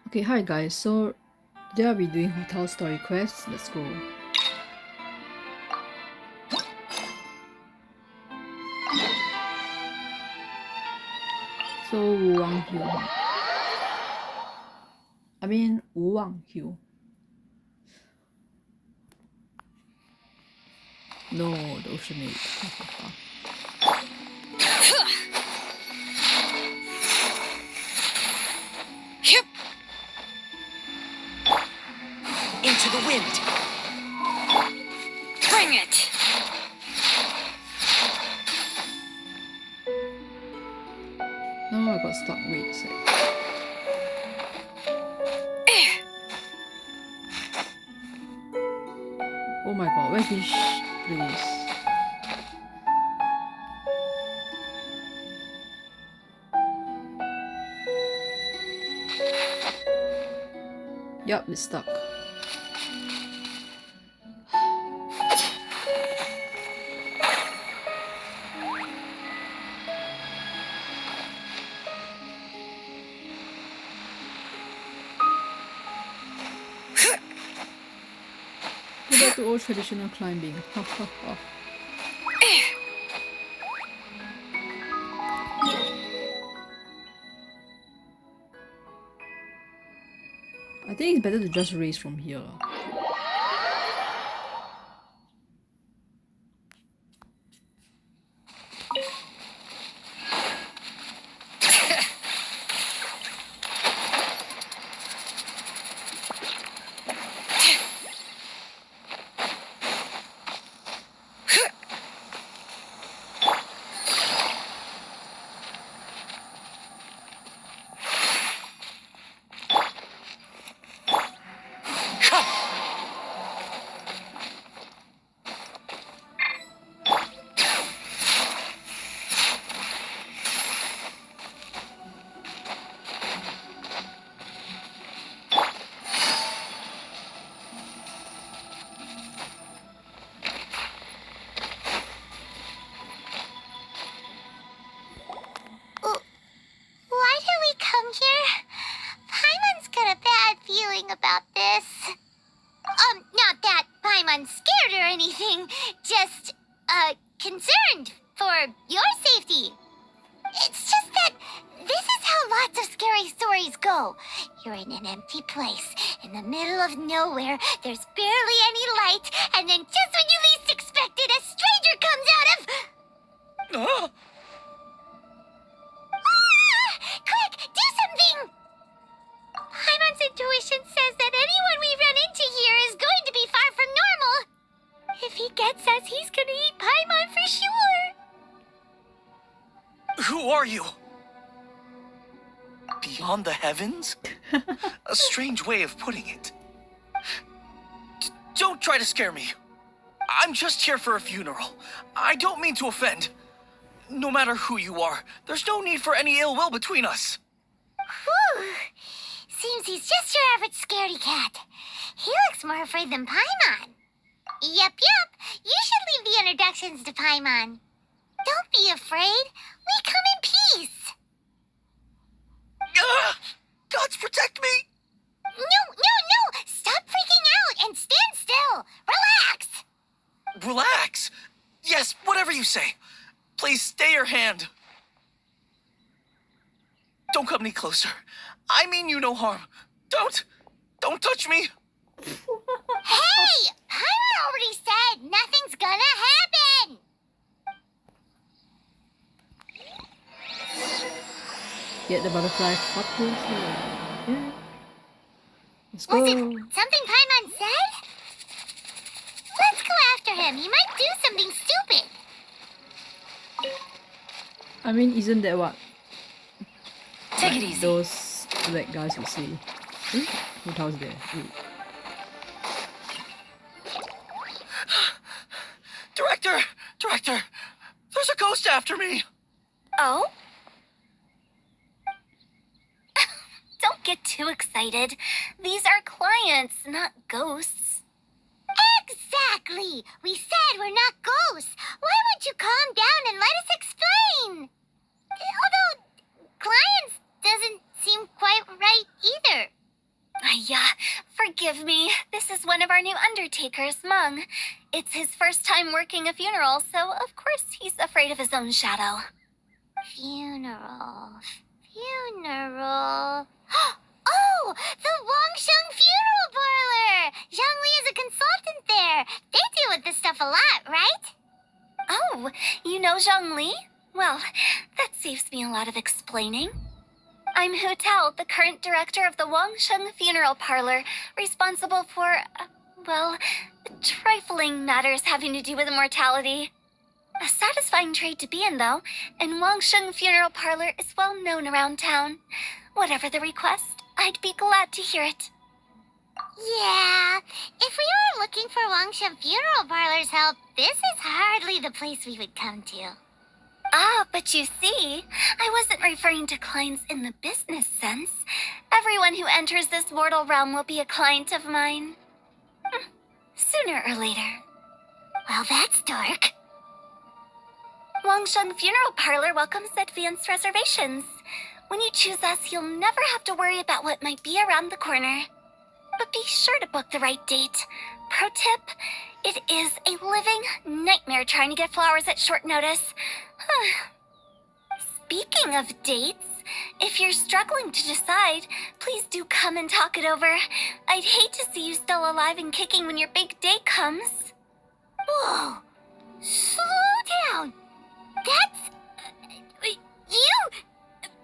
Okay, hi guys. So today I'll be doing Hu Tao story quests. Let's go. So Wuwang Hill. I mean Wuwang Hill. No, the oceanate. Into the wind. Bring it. No, I got stuck. Wait a sec. Oh my god, where's this place? Yup, it's stuck. Go back to old traditional climbing. Ha ha ha. I think it's better to just race from here. About this. Not that Paimon's scared or anything, just, concerned for your safety. It's just that this is how lots of scary stories go. You're in an empty place, in the middle of nowhere, there's barely any light, and then just when you least expect it, a stranger comes out of... Quick, do something! Paimon's intuition says that anyone we run into here is going to be far from normal. If he gets us, he's gonna eat Paimon for sure. Who are you? Beyond the heavens? A strange way of putting it. Don't try to scare me. I'm just here for a funeral. I don't mean to offend. No matter who you are, there's no need for any ill will between us. Whew. Seems he's just your average scaredy cat. He looks more afraid than Paimon. Yup. You should leave the introductions to Paimon. Don't be afraid. We come in peace. Gods protect me! No. Stop freaking out and stand still. Relax. Relax. Yes, whatever you say. Please stay your hand. Don't come any closer. I mean you no harm. Don't touch me. Hey! Paimon already said nothing's gonna happen. Get the butterfly flutters here. Yeah. Let's go. Was it something Paimon said? Let's go after him. He might do something stupid. I mean, isn't that what Take it easy. those black guys would say? Hu Tao's there. Wait. Director, there's a ghost after me. Oh? Don't get too excited. These are clients, not ghosts. Exactly! We said we're not ghosts. Why won't you calm down and let us explain? Although, clients doesn't seem quite right either. Forgive me. This is one of our new undertakers, Meng. It's his first time working a funeral, so of course he's afraid of his own shadow. Funeral. Oh, the Wangsheng Funeral Parlor! Zhangli is a consultant there. They deal with this stuff a lot, right? Oh, you know Zhangli? Well, that saves me a lot of explaining. I'm Hu Tao, the current director of the Wangsheng Funeral Parlor, responsible for, trifling matters having to do with immortality. A satisfying trade to be in, though, and Wangsheng Funeral Parlor is well known around town. Whatever the request, I'd be glad to hear it. Yeah, if we were looking for Wangsheng Funeral Parlor's help, this is hardly the place we would come to. Ah, but you see, I wasn't referring to clients in the business sense. Everyone who enters this mortal realm will be a client of mine. Sooner or later. Well, that's dark. Wangsheng Funeral Parlor welcomes advanced reservations. When you choose us, you'll never have to worry about what might be around the corner. But be sure to book the right date. Pro tip, it is a living nightmare trying to get flowers at short notice. Speaking of dates, if you're struggling to decide, please do come and talk it over. I'd hate to see you still alive and kicking when your big day comes. Whoa! Slow down! That's...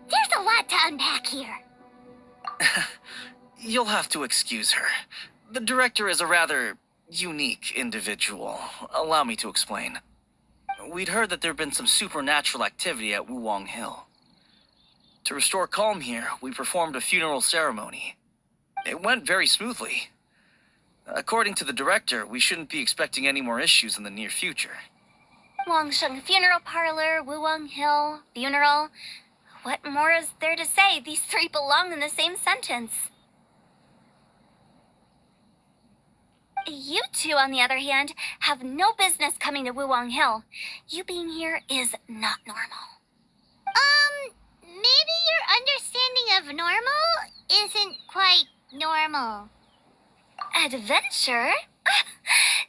There's a lot to unpack here. You'll have to excuse her. The director is a rather unique individual. Allow me to explain. We'd heard that there'd been some supernatural activity at Wuwang Hill. To restore calm here, we performed a funeral ceremony. It went very smoothly. According to the director, we shouldn't be expecting any more issues in the near future. Wangsheng Funeral Parlor, Wuwang Hill, funeral. What more is there to say? These three belong in the same sentence. You two, on the other hand, have no business coming to Wuwang Hill. You being here is not normal. Maybe your understanding of normal isn't quite normal. Adventure?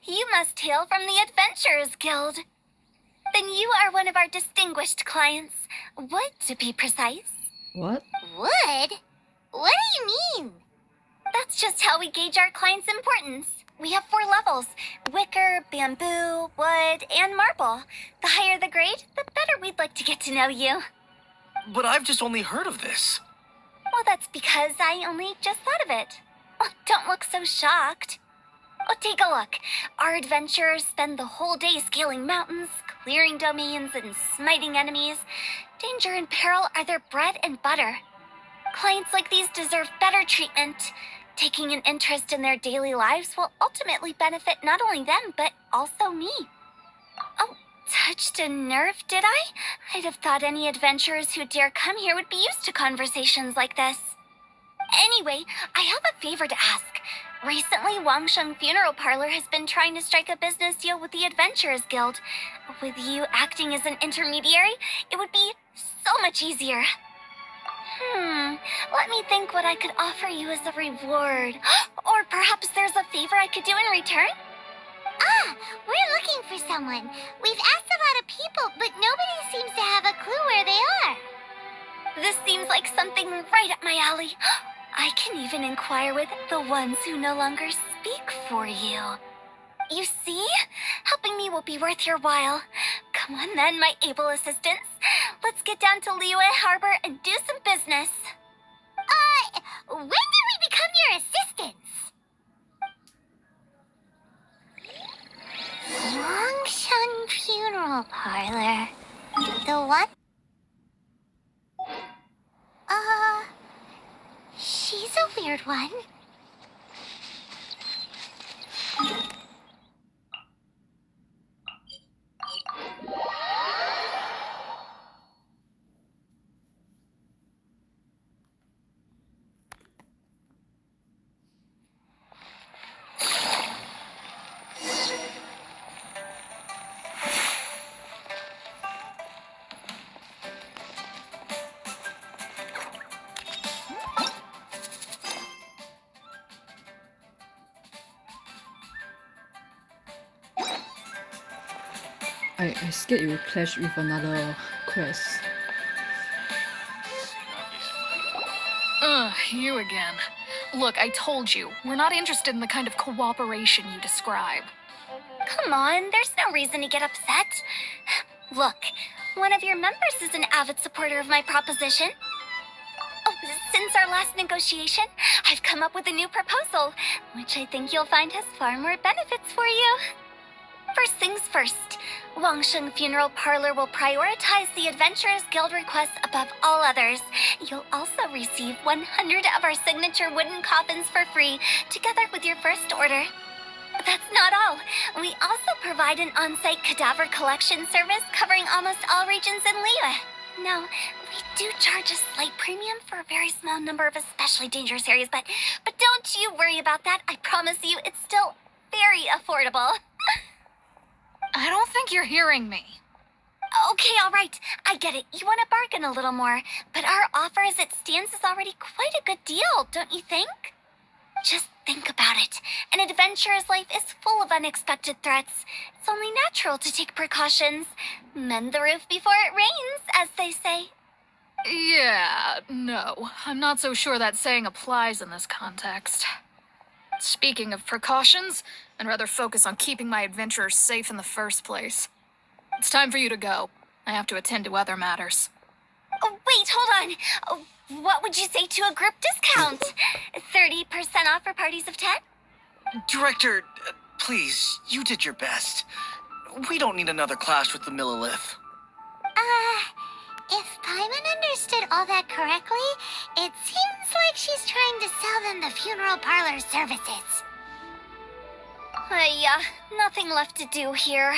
You must hail from the Adventurers Guild. Then you are one of our distinguished clients. Would, to be precise. What? Wood? What do you mean? That's just how we gauge our clients' importance. We have 4 levels: wicker, bamboo, wood, and marble. The higher the grade, the better we'd like to get to know you. But I've just only heard of this. Well, that's because I only just thought of it. Oh, don't look so shocked. Oh, take a look. Our adventurers spend the whole day scaling mountains, clearing domains, and smiting enemies. Danger and peril are their bread and butter. Clients like these deserve better treatment. Taking an interest in their daily lives will ultimately benefit not only them, but also me. Oh, touched a nerve, did I? I'd have thought any adventurers who dare come here would be used to conversations like this. Anyway, I have a favor to ask. Recently, Wangsheng Funeral Parlor has been trying to strike a business deal with the Adventurers Guild. With you acting as an intermediary, it would be so much easier. Let me think what I could offer you as a reward. Or perhaps there's a favor I could do in return? Ah, we're looking for someone. We've asked a lot of people, but nobody seems to have a clue where they are. This seems like something right up my alley. I can even inquire with the ones who no longer speak for you. You see? Helping me will be worth your while. Come on then, my able assistants. Let's get down to Liyue Harbor and do some business. When did we become your assistants? Wangsheng Funeral Parlor. The what? She's a weird one. I scared it will clash with another quest. Ugh, you again. Look, I told you, we're not interested in the kind of cooperation you describe. Come on, there's no reason to get upset. Look, one of your members is an avid supporter of my proposition. Oh, since our last negotiation, I've come up with a new proposal, which I think you'll find has far more benefits for you. First things first, Wangsheng Funeral Parlor will prioritize the Adventurers Guild requests above all others. You'll also receive 100 of our signature wooden coffins for free, together with your first order. That's not all. We also provide an on-site cadaver collection service covering almost all regions in Liyue. Now, we do charge a slight premium for a very small number of especially dangerous areas, but don't you worry about that. I promise you it's still very affordable. I don't think you're hearing me. Okay, all right. I get it. You want to bargain a little more, but our offer as it stands is already quite a good deal, don't you think? Just think about it. An adventurer's life is full of unexpected threats. It's only natural to take precautions. Mend the roof before it rains, as they say. Yeah, no. I'm not so sure that saying applies in this context. Speaking of precautions, I'd rather focus on keeping my adventurers safe in the first place. It's time for you to go. I have to attend to other matters. Oh, wait, hold on. Oh, what would you say to a group discount? 30% off for parties of 10? Director, please, you did your best. We don't need another clash with the Monolith. If Paimon understood all that correctly, it seems like she's trying to sell them the funeral parlor services. Nothing left to do here.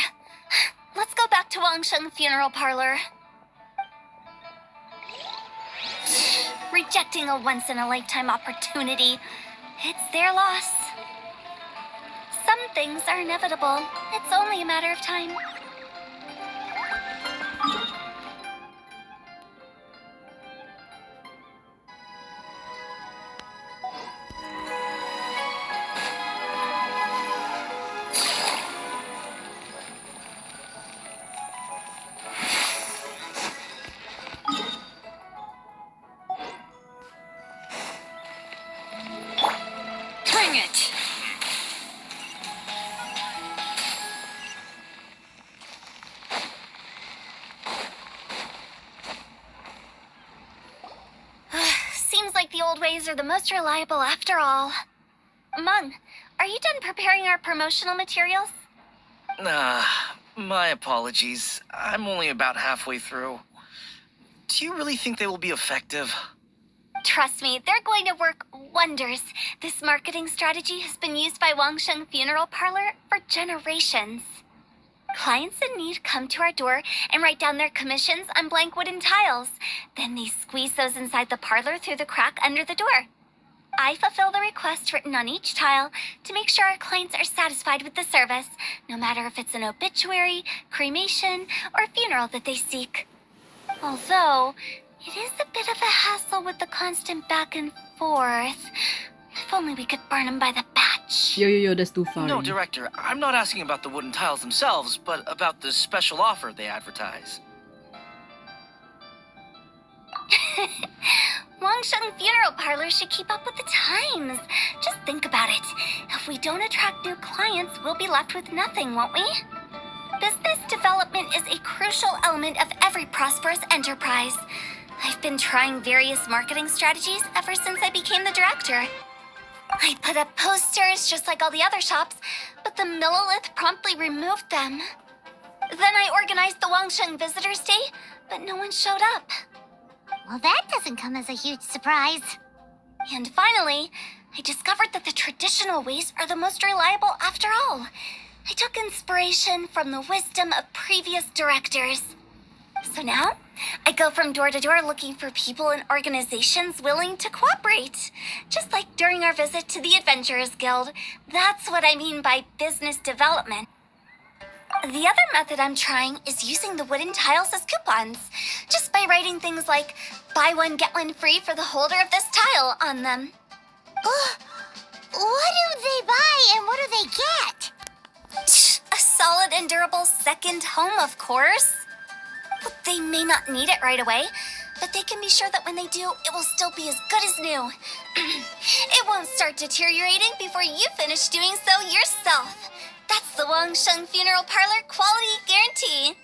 Let's go back to Wangsheng Funeral Parlor. Rejecting a once-in-a-lifetime opportunity. It's their loss. Some things are inevitable. It's only a matter of time. Bring it! Seems like the old ways are the most reliable after all. Meng, are you done preparing our promotional materials? My apologies. I'm only about halfway through. Do you really think they will be effective? Trust me, they're going to work wonders. This marketing strategy has been used by Wangsheng Funeral Parlor for generations. Clients in need come to our door and write down their commissions on blank wooden tiles. Then they squeeze those inside the parlor through the crack under the door. I fulfill the requests written on each tile to make sure our clients are satisfied with the service, no matter if it's an obituary, cremation, or funeral that they seek. Although, it is a bit of a hassle with the constant back and forth. If only we could burn them by the batch. Yo, that's too far. No, Director, I'm not asking about the wooden tiles themselves, but about the special offer they advertise. Wangsheng Funeral Parlor should keep up with the times. Just think about it. If we don't attract new clients, we'll be left with nothing, won't we? Business development is a crucial element of every prosperous enterprise. I've been trying various marketing strategies ever since I became the director. I put up posters just like all the other shops, but the Monolith promptly removed them. Then I organized the Wangsheng Visitors Day, but no one showed up. Well, that doesn't come as a huge surprise. And finally, I discovered that the traditional ways are the most reliable after all. I took inspiration from the wisdom of previous directors. So now, I go from door to door looking for people and organizations willing to cooperate. Just like during our visit to the Adventurers Guild. That's what I mean by business development. The other method I'm trying is using the wooden tiles as coupons. Just by writing things like, buy one, get one free for the holder of this tile on them. What do they buy and what do they get? A solid and durable second home, of course. They may not need it right away, but they can be sure that when they do, it will still be as good as new. It won't start deteriorating before you finish doing so yourself. That's the Wangsheng Funeral Parlor quality guarantee.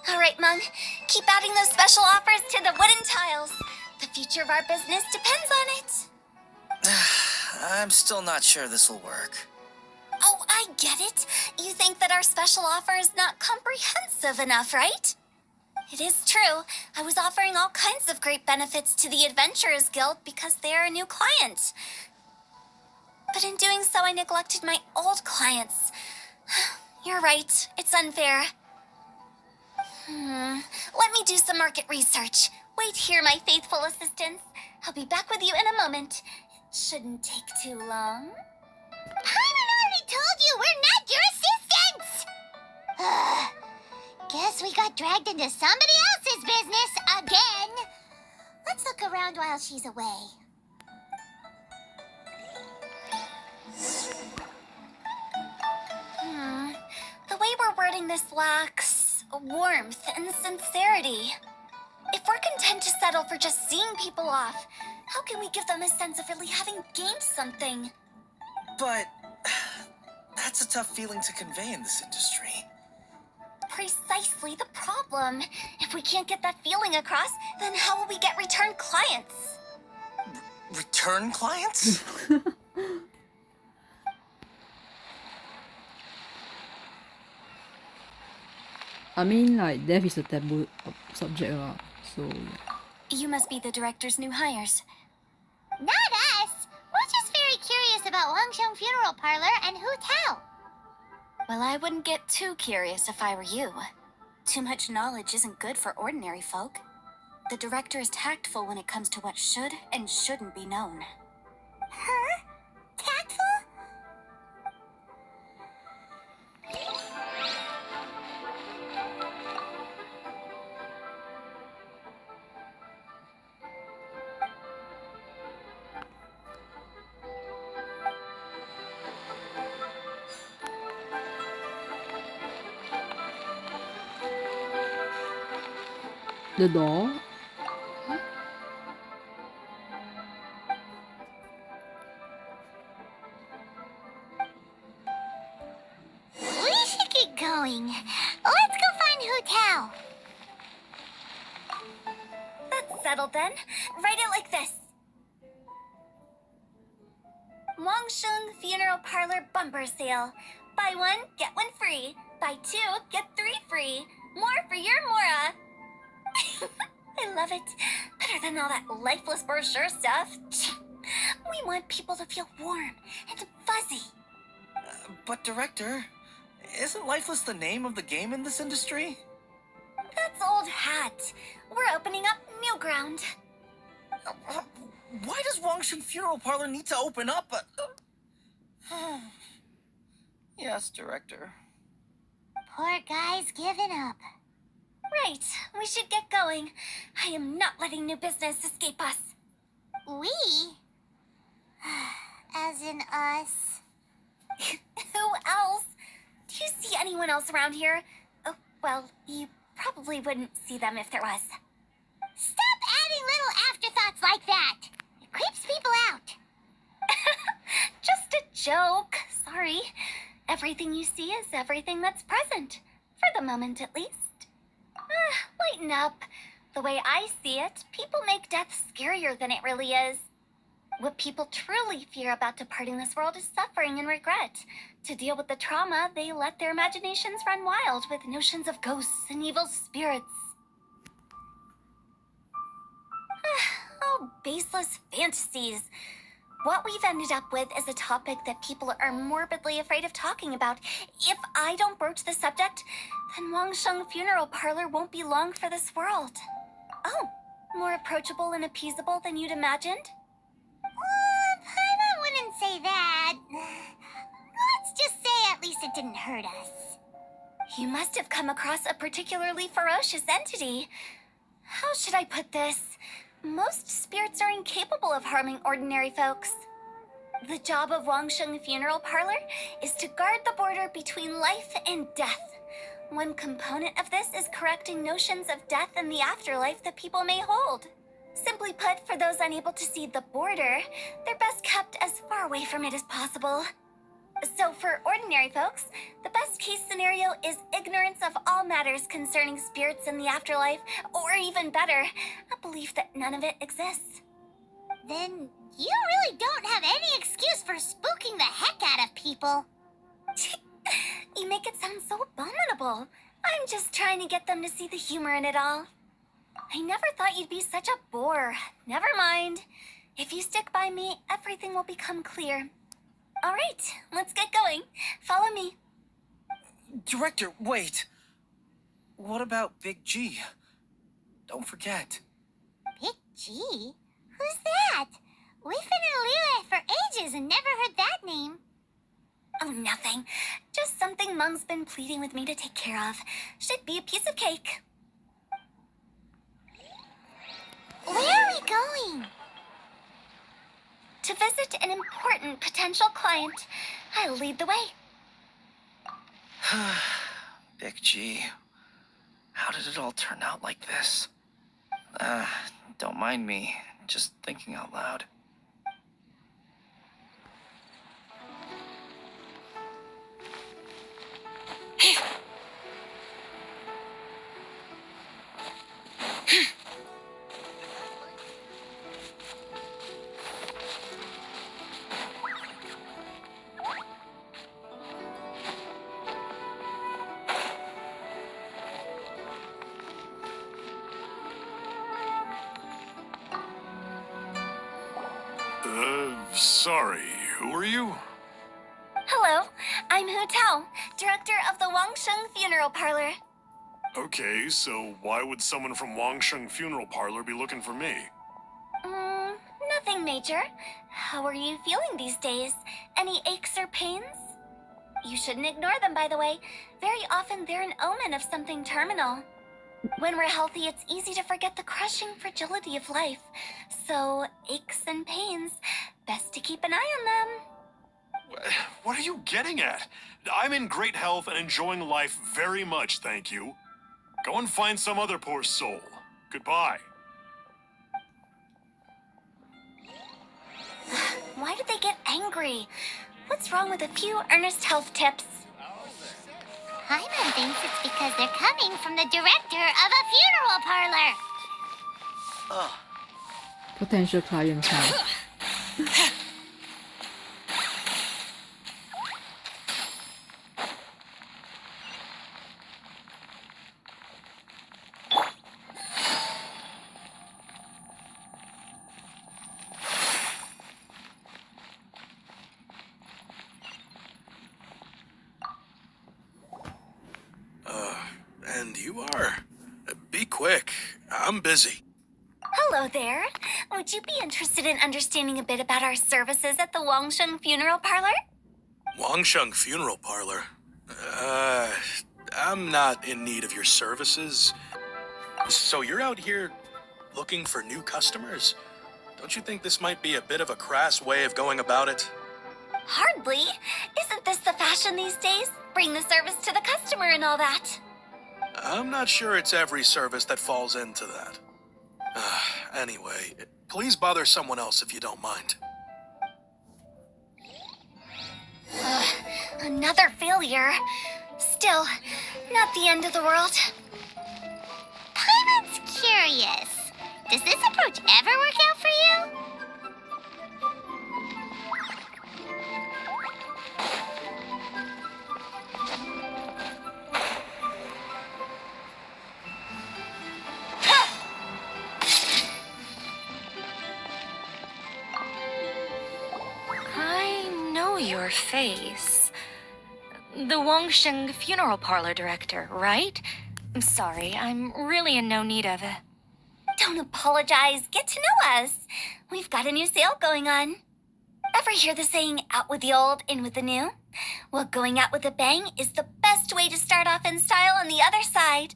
All right, Meng, keep adding those special offers to the wooden tiles. The future of our business depends on it. I'm still not sure this will work. Oh, I get it. You think that our special offer is not comprehensive enough, right? It is true. I was offering all kinds of great benefits to the Adventurers Guild because they are a new client. But in doing so, I neglected my old clients. You're right. It's unfair. Let me do some market research. Wait here, my faithful assistants. I'll be back with you in a moment. It shouldn't take too long. Paimon already told you we're not your assistants! Guess we got dragged into somebody else's business again. Let's look around while she's away. The way we're wording this lacks warmth and sincerity. If we're content to settle for just seeing people off, how can we give them a sense of really having gained something? But that's a tough feeling to convey in this industry. Precisely the problem. If we can't get that feeling across, then how will we get return clients? Return clients? I mean, like, death is a taboo subject, so... You must be the director's new hires. Not us! We're just very curious about Wangsheng Funeral Parlor and Hu Tao. Well, I wouldn't get too curious if I were you. Too much knowledge isn't good for ordinary folk. The director is tactful when it comes to what should and shouldn't be known. Her? Tactful? The door? We should get going. Let's go find Hu Tao. That's settled then. Write it like this. Wangsheng Funeral Parlor bumper sale. Buy one, get one free. Buy two, get three free. More for your Mora. I love it. Better than all that lifeless brochure stuff. We want people to feel warm and fuzzy. But Director, isn't Lifeless the name of the game in this industry? That's old hat. We're opening up new ground. Why does Wangsheng Funeral Parlor need to open up? Yes, Director. Poor guy's given up. Right, we should get going. I am not letting new business escape us. We? As in us. Who else? Do you see anyone else around here? Oh, well, you probably wouldn't see them if there was. Stop adding little afterthoughts like that. It creeps people out. Just a joke. Sorry. Everything you see is everything that's present. For the moment, at least. Lighten up. The way I see it, people make death scarier than it really is. What people truly fear about departing this world is suffering and regret. To deal with the trauma, they let their imaginations run wild with notions of ghosts and evil spirits. Oh, baseless fantasies. What we've ended up with is a topic that people are morbidly afraid of talking about. If I don't broach the subject, then Wangsheng Funeral Parlor won't be long for this world. Oh, more approachable and appeasable than you'd imagined? Paimon wouldn't say that. Let's just say at least it didn't hurt us. You must have come across a particularly ferocious entity. How should I put this? Most spirits are incapable of harming ordinary folks. The job of Wangsheng Funeral Parlor is to guard the border between life and death. One component of this is correcting notions of death and the afterlife that people may hold. Simply put, for those unable to see the border, they're best kept as far away from it as possible. So for ordinary folks, the best case scenario is ignorance of all matters concerning spirits in the afterlife, or even better, a belief that none of it exists. Then you really don't have any excuse for spooking the heck out of people. You make it sound so abominable. I'm just trying to get them to see the humor in it all. I never thought you'd be such a bore. Never mind. If you stick by me, everything will become clear. All right, let's get going. Follow me. Director, wait. What about Big G? Don't forget. Big G? Who's that? We've been in Ley for ages and never heard that name. Oh, nothing. Just something Meng's been pleading with me to take care of. Should be a piece of cake. Where are we going? To visit an important potential client. I'll lead the way. Big G. How did it all turn out like this? Don't mind me. Just thinking out loud. Sorry, who are you? Hello, I'm Hu Tao, director of the Wangsheng Funeral Parlor. Okay, so why would someone from Wangsheng Funeral Parlor be looking for me? Nothing major. How are you feeling these days? Any aches or pains? You shouldn't ignore them, by the way. Very often they're an omen of something terminal. When we're healthy, it's easy to forget the crushing fragility of life. So, aches and pains, best to keep an eye on them. What are you getting at? I'm in great health and enjoying life very much, thank you. Go and find some other poor soul. Goodbye. Why did they get angry? What's wrong with a few earnest health tips? Paimon thinks it's because they're coming from the director of a funeral parlor. Potential clientele. And you are? Be quick. I'm busy. Hello there. Would you be interested in understanding a bit about our services at the Wangsheng Funeral Parlor? Wangsheng Funeral Parlor? I'm not in need of your services. So you're out here looking for new customers? Don't you think this might be a bit of a crass way of going about it? Hardly. Isn't this the fashion these days? Bring the service to the customer and all that. I'm not sure it's every service that falls into that. Anyway, please bother someone else if you don't mind. Another failure. Still, not the end of the world. Paimon's curious. Does this approach ever work out for you? Your face. The Wangsheng Funeral Parlor director, right? I'm sorry, I'm really in no need of it. Don't apologize. Get to know us. We've got a new sale going on. Ever hear the saying, out with the old, in with the new? Well, going out with a bang is the best way to start off in style on the other side.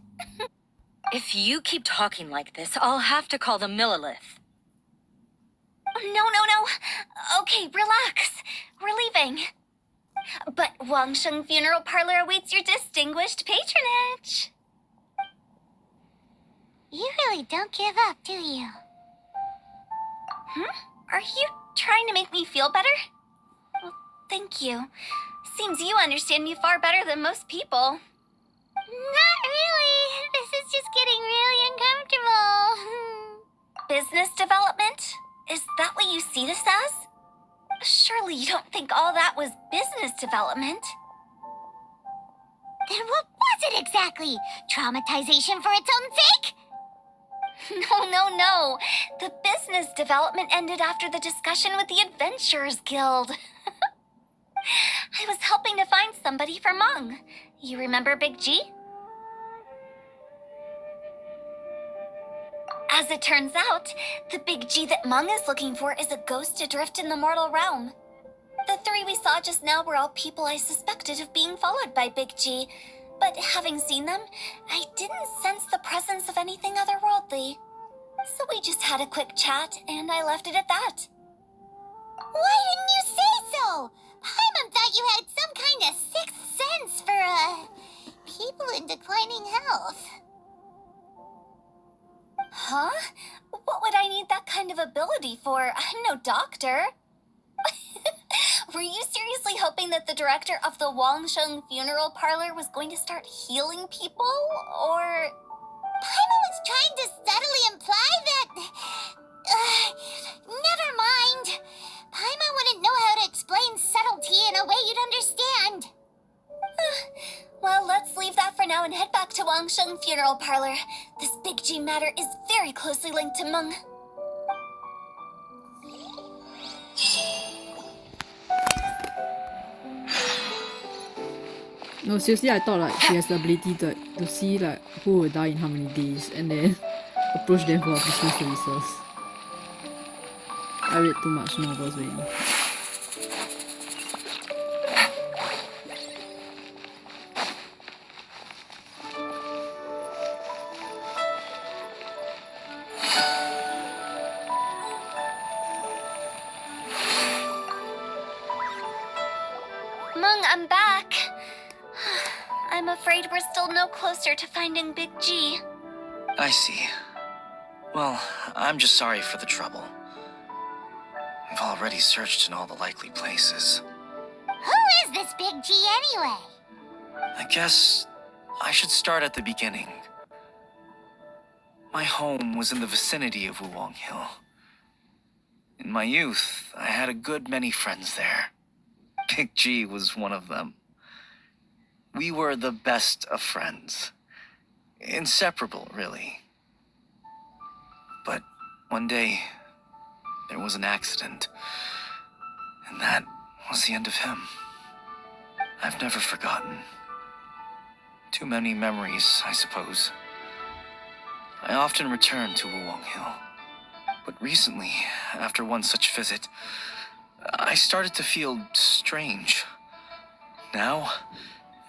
If you keep talking like this, I'll have to call the Monolith. No. Okay, relax. thing. But Wangsheng Funeral Parlor awaits your distinguished patronage. You really don't give up, do you? Are you trying to make me feel better? Well, thank you. Seems you understand me far better than most people. Not really. This is just getting really uncomfortable. Business development? Is that what you see this as? Surely you don't think all that was business development. Then what was it exactly? Traumatization for its own sake? No. The business development ended after the discussion with the Adventurers Guild. I was helping to find somebody for Meng. You remember Big G? As it turns out, the Big G that Meng is looking for is a ghost adrift in the mortal realm. The three we saw just now were all people I suspected of being followed by Big G, but having seen them, I didn't sense the presence of anything otherworldly. So we just had a quick chat, and I left it at that. Why didn't you say so? Paimon thought you had some kind of sixth sense for, people in declining health. Huh? What would I need that kind of ability for? I'm no doctor. Were you seriously hoping that the director of the Wangsheng Funeral Parlor was going to start healing people, or... Paimon was trying to subtly imply that... never mind. Paimon wouldn't know how to explain subtlety in a way you'd understand. Well, let's leave that for now and head back to Wangsheng Funeral Parlor. This Big G matter is very closely linked to Meng. No, seriously, I thought like she has the ability to see like who will die in how many days and then approach them for business services. I read too much novels already. Meng, I'm back. I'm afraid we're still no closer to finding Big G. I see. Well, I'm just sorry for the trouble. We've already searched in all the likely places. Who is this Big G anyway? I guess I should start at the beginning. My home was in the vicinity of Wuwang Hill. In my youth, I had a good many friends there. Big G was one of them. We were the best of friends. Inseparable, really. But one day, there was an accident. And that was the end of him. I've never forgotten. Too many memories, I suppose. I often return to Wuwang Hill. But recently, after one such visit, I started to feel strange. Now,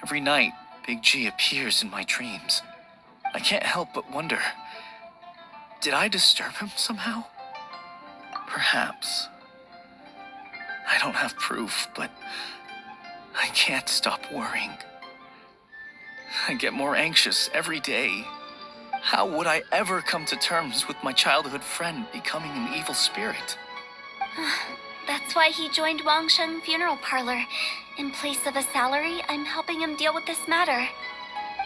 every night, Big G appears in my dreams. I can't help but wonder, did I disturb him somehow? Perhaps. I don't have proof, but I can't stop worrying. I get more anxious every day. How would I ever come to terms with my childhood friend becoming an evil spirit? That's why he joined Wangsheng Funeral Parlor. In place of a salary, I'm helping him deal with this matter.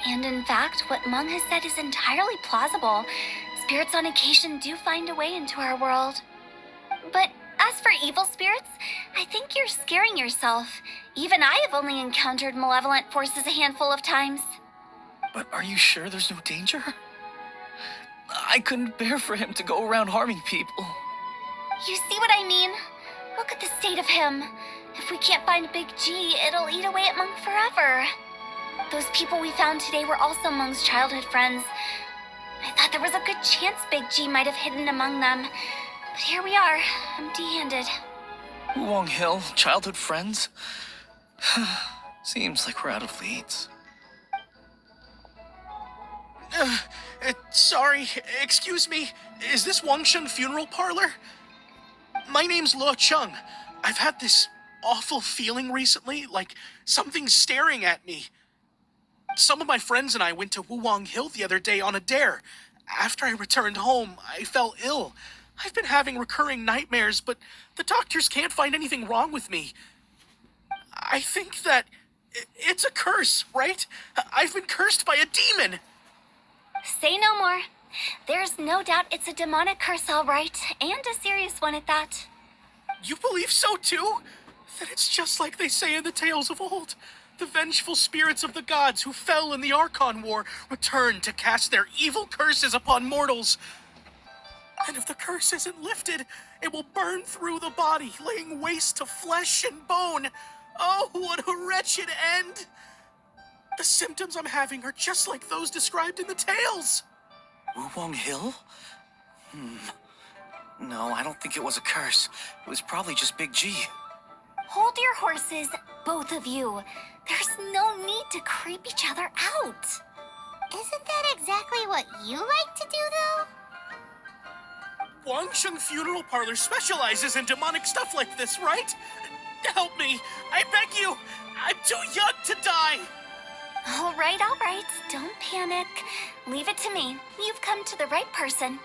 And in fact, what Meng has said is entirely plausible. Spirits on occasion do find a way into our world. But as for evil spirits, I think you're scaring yourself. Even I have only encountered malevolent forces a handful of times. But are you sure there's no danger? I couldn't bear for him to go around harming people. You see what I mean? Look at the state of him. If we can't find Big G, it'll eat away at Meng forever. Those people we found today were also Meng's childhood friends. I thought there was a good chance Big G might have hidden among them. But here we are, empty-handed. Wuwang Hill, childhood friends? Seems like we're out of leads. Sorry, excuse me. Is this Wangsheng Funeral Parlor? My name's Lo Chung. I've had this awful feeling recently, like something's staring at me. Some of my friends and I went to Wuwang Hill the other day on a dare. After I returned home, I fell ill. I've been having recurring nightmares, but the doctors can't find anything wrong with me. I think that it's a curse, right? I've been cursed by a demon. Say no more. There's no doubt it's a demonic curse, all right, and a serious one at that. You believe so too? Then it's just like they say in the tales of old. The vengeful spirits of the gods who fell in the Archon War return to cast their evil curses upon mortals. And if the curse isn't lifted, it will burn through the body, laying waste to flesh and bone. Oh, what a wretched end! The symptoms I'm having are just like those described in the tales. Wuwang Hill? No, I don't think it was a curse. It was probably just Big G. Hold your horses, both of you. There's no need to creep each other out. Isn't that exactly what you like to do, though? Wangsheng Funeral Parlor specializes in demonic stuff like this, right? Help me, I beg you. I'm too young to die. All right. Don't panic. Leave it to me. You've come to the right person.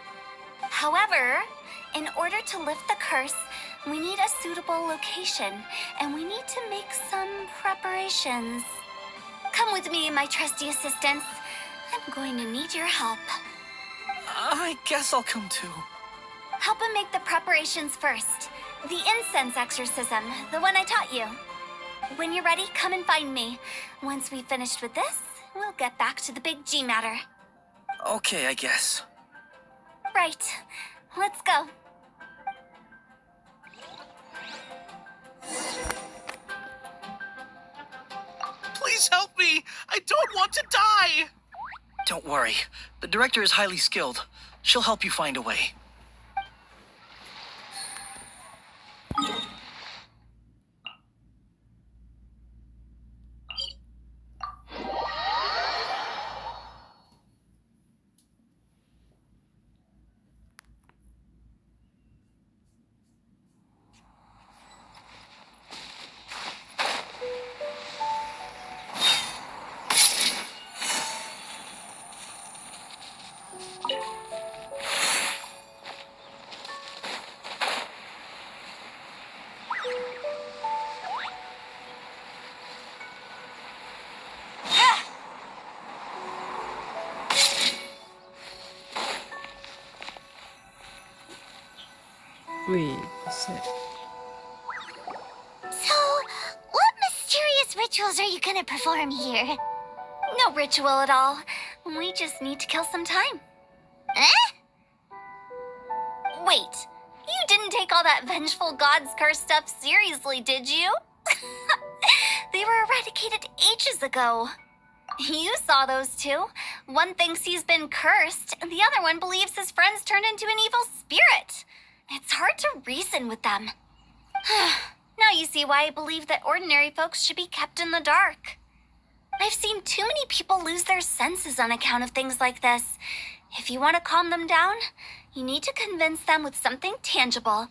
However, in order to lift the curse, we need a suitable location, and we need to make some preparations. Come with me, my trusty assistants. I'm going to need your help. I guess I'll come too. Help him make the preparations first. The incense exorcism, the one I taught you. When you're ready, come and find me. Once we've finished with this, we'll get back to the Big G matter. Okay, I guess. Right. Let's go. Please help me. I don't want to die. Don't worry. The director is highly skilled. She'll help you find a way. Wait, what's that? So, what mysterious rituals are you gonna perform here? No ritual at all. We just need to kill some time. Eh? Wait, you didn't take all that vengeful God's curse stuff seriously, did you? They were eradicated ages ago. You saw those two. One thinks he's been cursed, and the other one believes his friends turned into an evil spirit. It's hard to reason with them. Now you see why I believe that ordinary folks should be kept in the dark. I've seen too many people lose their senses on account of things like this. If you want to calm them down, you need to convince them with something tangible.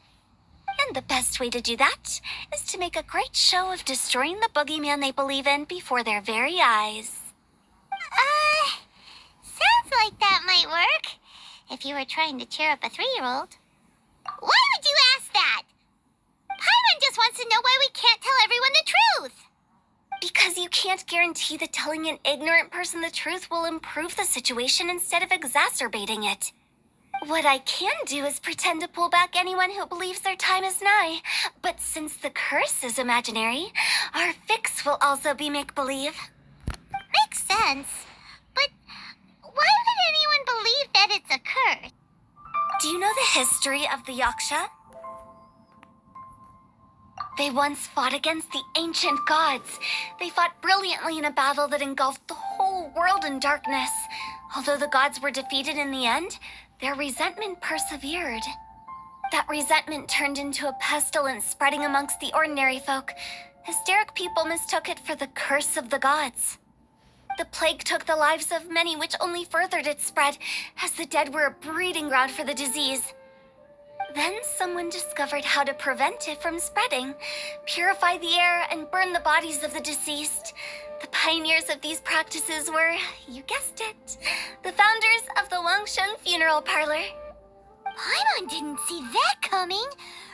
And the best way to do that is to make a great show of destroying the boogeyman they believe in before their very eyes. Sounds like that might work. If you were trying to cheer up a 3-year-old. Why would you ask that? Paimon just wants to know why we can't tell everyone the truth. Because you can't guarantee that telling an ignorant person the truth will improve the situation instead of exacerbating it. What I can do is pretend to pull back anyone who believes their time is nigh. But since the curse is imaginary, our fix will also be make-believe. Makes sense. But why would anyone believe that it's a curse? Do you know the history of the Yaksha? They once fought against the ancient gods. They fought brilliantly in a battle that engulfed the whole world in darkness. Although the gods were defeated in the end, their resentment persevered. That resentment turned into a pestilence spreading amongst the ordinary folk. Hysteric people mistook it for the curse of the gods. The plague took the lives of many, which only furthered its spread, as the dead were a breeding ground for the disease. Then someone discovered how to prevent it from spreading, purify the air, and burn the bodies of the deceased. The pioneers of these practices were, you guessed it, the founders of the Wangsheng Funeral Parlor. Paimon didn't see that coming.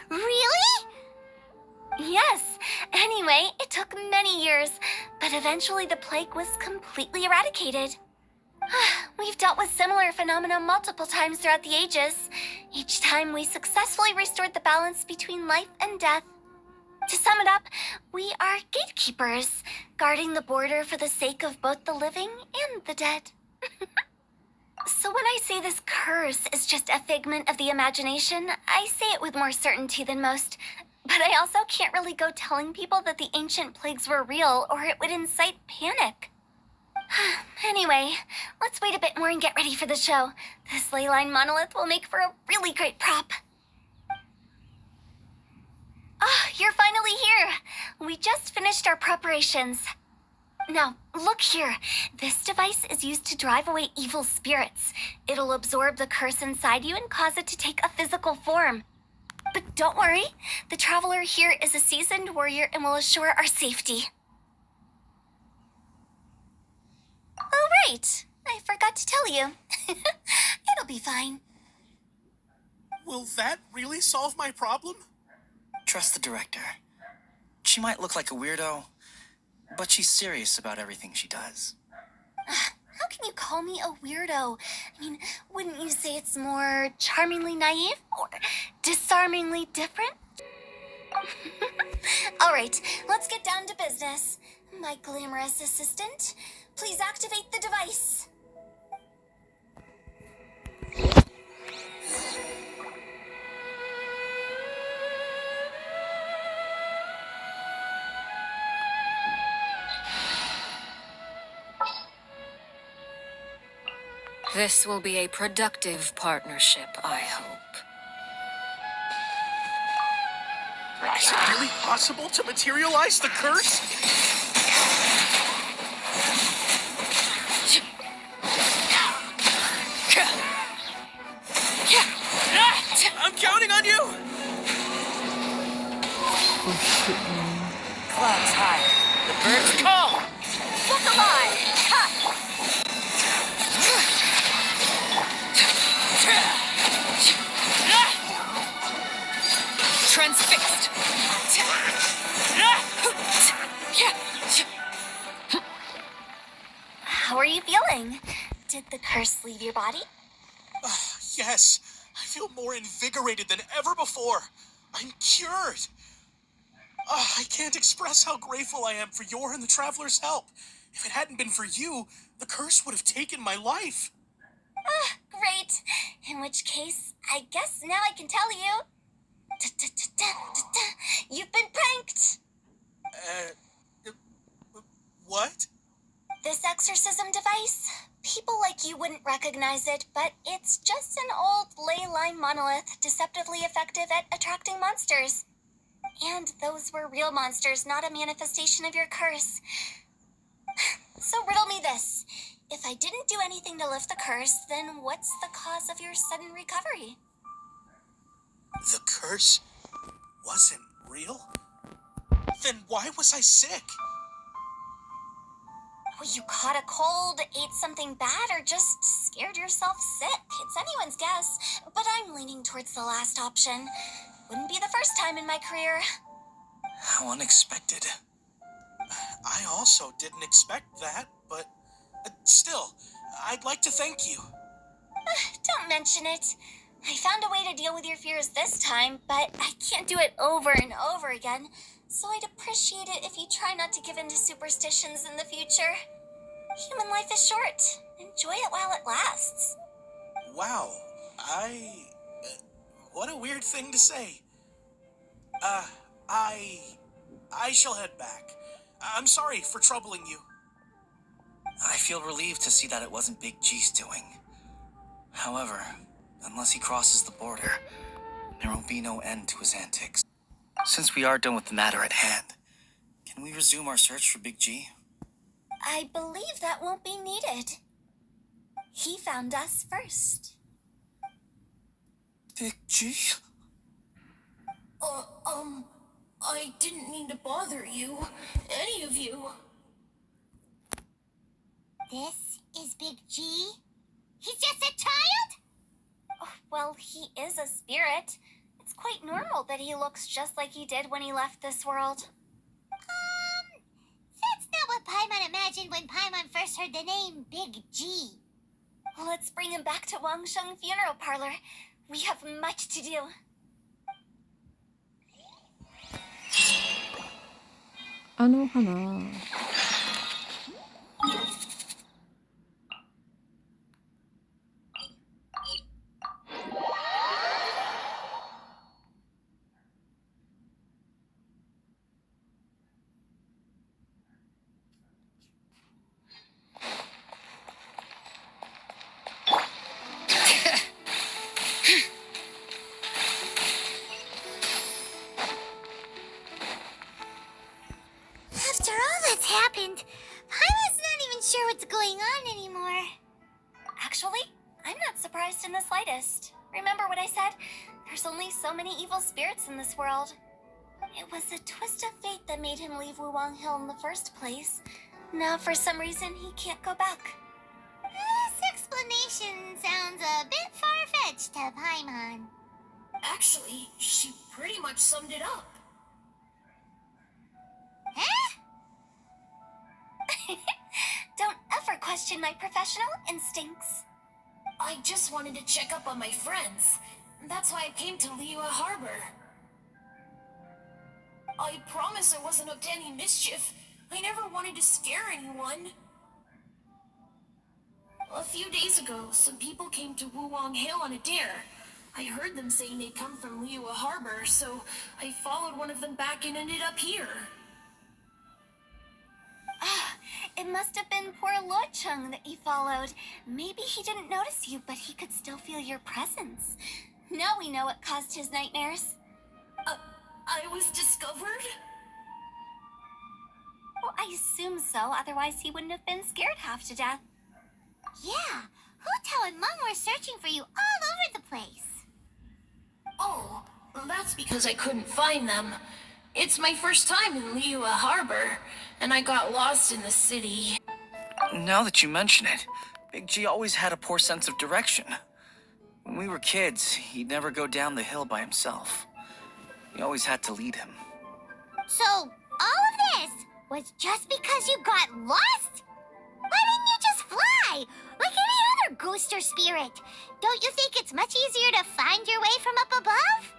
Really? Yes. Anyway, it took many years, but eventually the plague was completely eradicated. We've dealt with similar phenomena multiple times throughout the ages. Each time we successfully restored the balance between life and death. To sum it up, we are gatekeepers, guarding the border for the sake of both the living and the dead. So when I say this curse is just a figment of the imagination, I say it with more certainty than most. But I also can't really go telling people that the ancient plagues were real, or it would incite panic. Anyway, let's wait a bit more and get ready for the show. This Ley Line Monolith will make for a really great prop. Ah, you're finally here. We just finished our preparations. Now, look here. This device is used to drive away evil spirits. It'll absorb the curse inside you and cause it to take a physical form. But don't worry, the traveler here is a seasoned warrior and will assure our safety. Oh, right. I forgot to tell you. It'll be fine. Will that really solve my problem? Trust the director. She might look like a weirdo, but she's serious about everything she does. How can you call me a weirdo? I mean, wouldn't you say it's more charmingly naive or disarmingly different? All right, let's get down to business. My glamorous assistant, please activate the device. This will be a productive partnership, I hope. Is it really possible to materialize the curse? I'm counting on you! Oh shit, man. Clouds high. The birds call. Look alive. Ha! Transfixed! How are you feeling? Did the curse leave your body? Yes, I feel more invigorated than ever before. I'm cured. I can't express how grateful I am for your and the Traveler's help. If it hadn't been for you, the curse would have taken my life. Great. In which case, I guess now I can tell you. You've been pranked. What? This exorcism device, people like you wouldn't recognize it, but it's just an old Ley Line Monolith, deceptively effective at attracting monsters. And those were real monsters, not a manifestation of your curse. So riddle me this. If I didn't do anything to lift the curse, then what's the cause of your sudden recovery? The curse wasn't real? Then why was I sick? Well, you caught a cold, ate something bad, or just scared yourself sick. It's anyone's guess, but I'm leaning towards the last option. Wouldn't be the first time in my career. How unexpected. I also didn't expect that, but still, I'd like to thank you. Don't mention it. I found a way to deal with your fears this time, but I can't do it over and over again. So I'd appreciate it if you try not to give in to superstitions in the future. Human life is short. Enjoy it while it lasts. Wow, what a weird thing to say. I shall head back. I'm sorry for troubling you. I feel relieved to see that it wasn't Big G's doing. However, unless he crosses the border, there will be no end to his antics. Since we are done with the matter at hand, can we resume our search for Big G? I believe that won't be needed. He found us first. Big G? I didn't mean to bother you. Any of you. This is Big G? He's just a child? Oh, well, he is a spirit. It's quite normal that he looks just like he did when he left this world. That's not what Paimon imagined when Paimon first heard the name Big G. Let's bring him back to Wangsheng Funeral Parlor. We have much to do. Anohana. After all that's happened, Paimon's not even sure what's going on anymore. Actually, I'm not surprised in the slightest. Remember what I said? There's only so many evil spirits in this world. It was a twist of fate that made him leave Wuwang Hill in the first place. Now, for some reason, he can't go back. This explanation sounds a bit far-fetched to Paimon. Actually, she pretty much summed it up. Huh? Don't ever question my professional instincts. I just wanted to check up on my friends. That's why I came to Liyue Harbor. I promise I wasn't up to any mischief. I never wanted to scare anyone. A few days ago, some people came to Wuwang Hill on a dare. I heard them saying they'd come from Liyue Harbor, so I followed one of them back and ended up here. It must have been poor Luocheng that you followed. Maybe he didn't notice you, but he could still feel your presence. Now we know what caused his nightmares. I was discovered? Well, I assume so, otherwise he wouldn't have been scared half to death. Yeah, Hu Tao and Meng were searching for you all over the place. Oh, that's because I couldn't find them. It's my first time in Liyue Harbor, and I got lost in the city. Now that you mention it, Big G always had a poor sense of direction. When we were kids, he'd never go down the hill by himself. We always had to lead him. So, all of this was just because you got lost? Why didn't you just fly? Like any other ghost or spirit? Don't you think it's much easier to find your way from up above?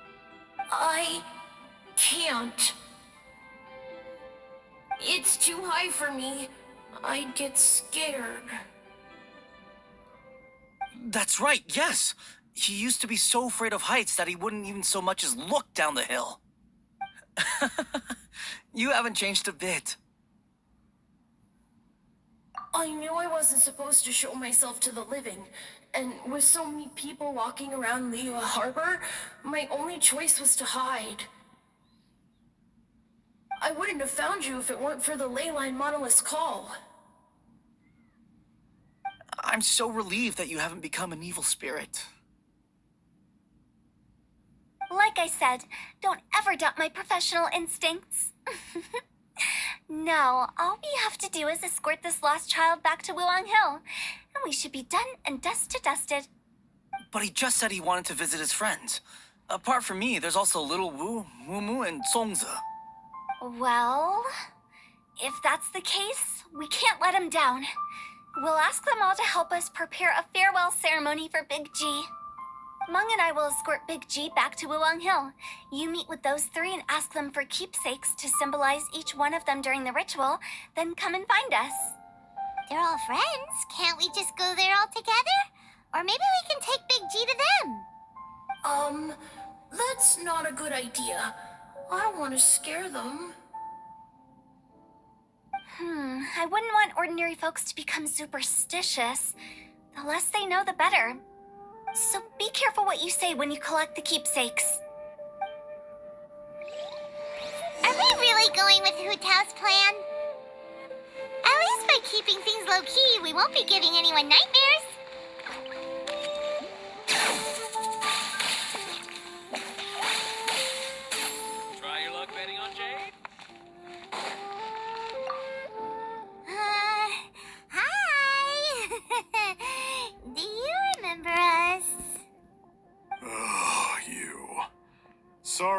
I can't. It's too high for me. I'd get scared. That's right, yes! He used to be so afraid of heights that he wouldn't even so much as look down the hill. You haven't changed a bit. I knew I wasn't supposed to show myself to the living, and with so many people walking around Liyue Harbor, my only choice was to hide. I wouldn't have found you if it weren't for the Ley Line Monolith's call. I'm so relieved that you haven't become an evil spirit. Like I said, don't ever doubt my professional instincts. Now, all we have to do is escort this lost child back to Wuwang Hill, and we should be done and dusted. But he just said he wanted to visit his friends. Apart from me, there's also Little Wu, Mumu, and Songze. Well, if that's the case, we can't let him down. We'll ask them all to help us prepare a farewell ceremony for Big G. Meng and I will escort Big G back to Wuwang Hill. You meet with those three and ask them for keepsakes to symbolize each one of them during the ritual, then come and find us. They're all friends. Can't we just go there all together? Or maybe we can take Big G to them. That's not a good idea. I don't want to scare them. I wouldn't want ordinary folks to become superstitious. The less they know, the better. So be careful what you say when you collect the keepsakes. Are we really going with Hu Tao's plan? At least by keeping things low-key, we won't be giving anyone nightmares.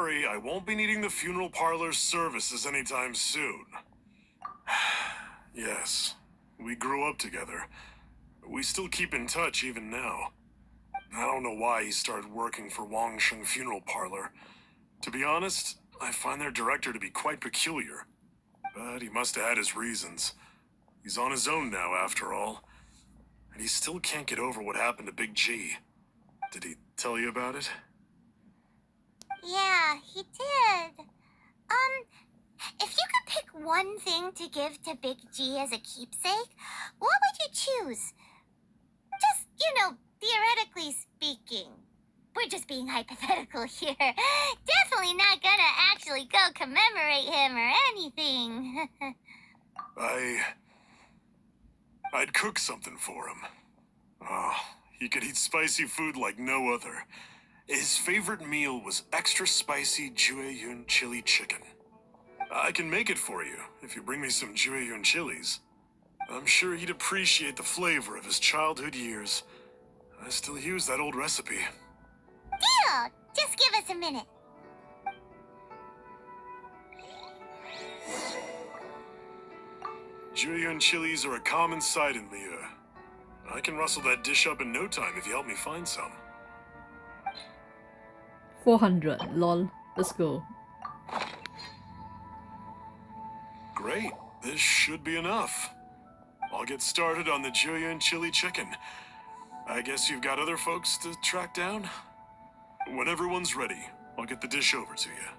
worry, I won't be needing the funeral parlor's services anytime soon. Yes, we grew up together. We still keep in touch even now. I don't know why he started working for Wangsheng Funeral Parlor. To be honest, I find their director to be quite peculiar. But he must have had his reasons. He's on his own now, after all. And he still can't get over what happened to Big G. Did he tell you about it? Yeah, he did. If you could pick one thing to give to Big G as a keepsake, what would you choose? Just, theoretically speaking. We're just being hypothetical here. Definitely not gonna actually go commemorate him or anything. I'd cook something for him. Oh, he could eat spicy food like no other. His favorite meal was extra spicy Jueyun chili chicken. I can make it for you if you bring me some Jueyun chilies. I'm sure he'd appreciate the flavor of his childhood years. I still use that old recipe. Deal! Just give us a minute. Jueyun chilies are a common sight in Liyue. I can rustle that dish up in no time if you help me find some. 400. Lol. Let's go. Great. This should be enough. I'll get started on the Jueyun chili chicken. I guess you've got other folks to track down? When everyone's ready, I'll get the dish over to you.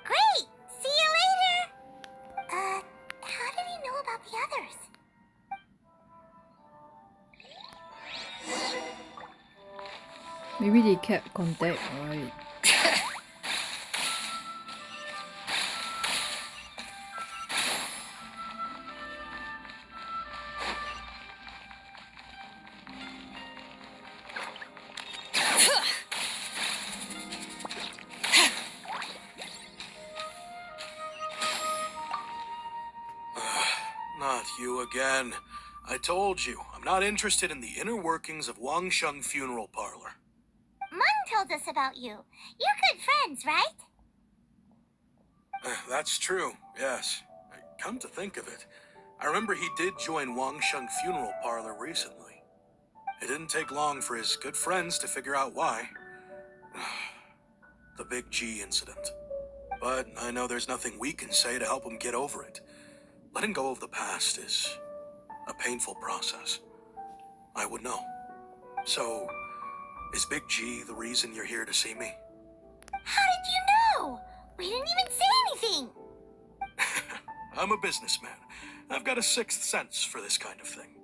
Great! See you later! How did he know about the others? Maybe they kept contact, right? Not you again. I told you, I'm not interested in the inner workings of Wangsheng Funeral Parlor. Meng told us about you. You're good friends, right? That's true, yes. Come to think of it, I remember he did join Wangsheng Funeral Parlor recently. It didn't take long for his good friends to figure out why. The Big G incident. But I know there's nothing we can say to help him get over it. Letting go of the past is a painful process. I would know. So, is Big G the reason you're here to see me? How did you know? We didn't even say anything. I'm a businessman. I've got a sixth sense for this kind of thing.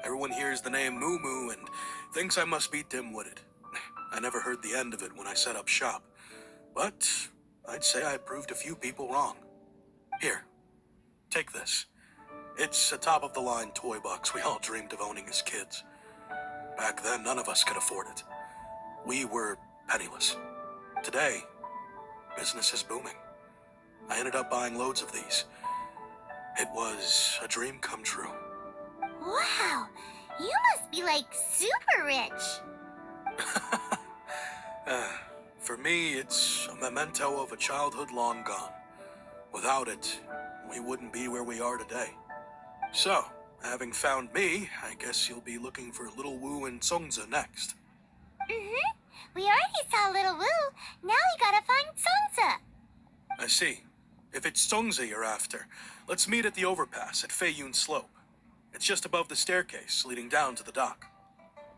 Everyone hears the name Moo Moo and thinks I must be dim-witted. I never heard the end of it when I set up shop. But I'd say I proved a few people wrong. Here, take this. It's a top-of-the-line toy box we all dreamed of owning as kids. Back then, none of us could afford it. We were penniless. Today, business is booming. I ended up buying loads of these. It was a dream come true. Wow, you must be like super rich. For me, it's a memento of a childhood long gone. Without it, we wouldn't be where we are today. So, having found me, I guess you'll be looking for Little Wu and Songza next. Mm-hmm. We already saw Little Wu. Now we gotta find Songza. I see. If it's Songza you're after, let's meet at the overpass at Feiyun Slope. It's just above the staircase leading down to the dock.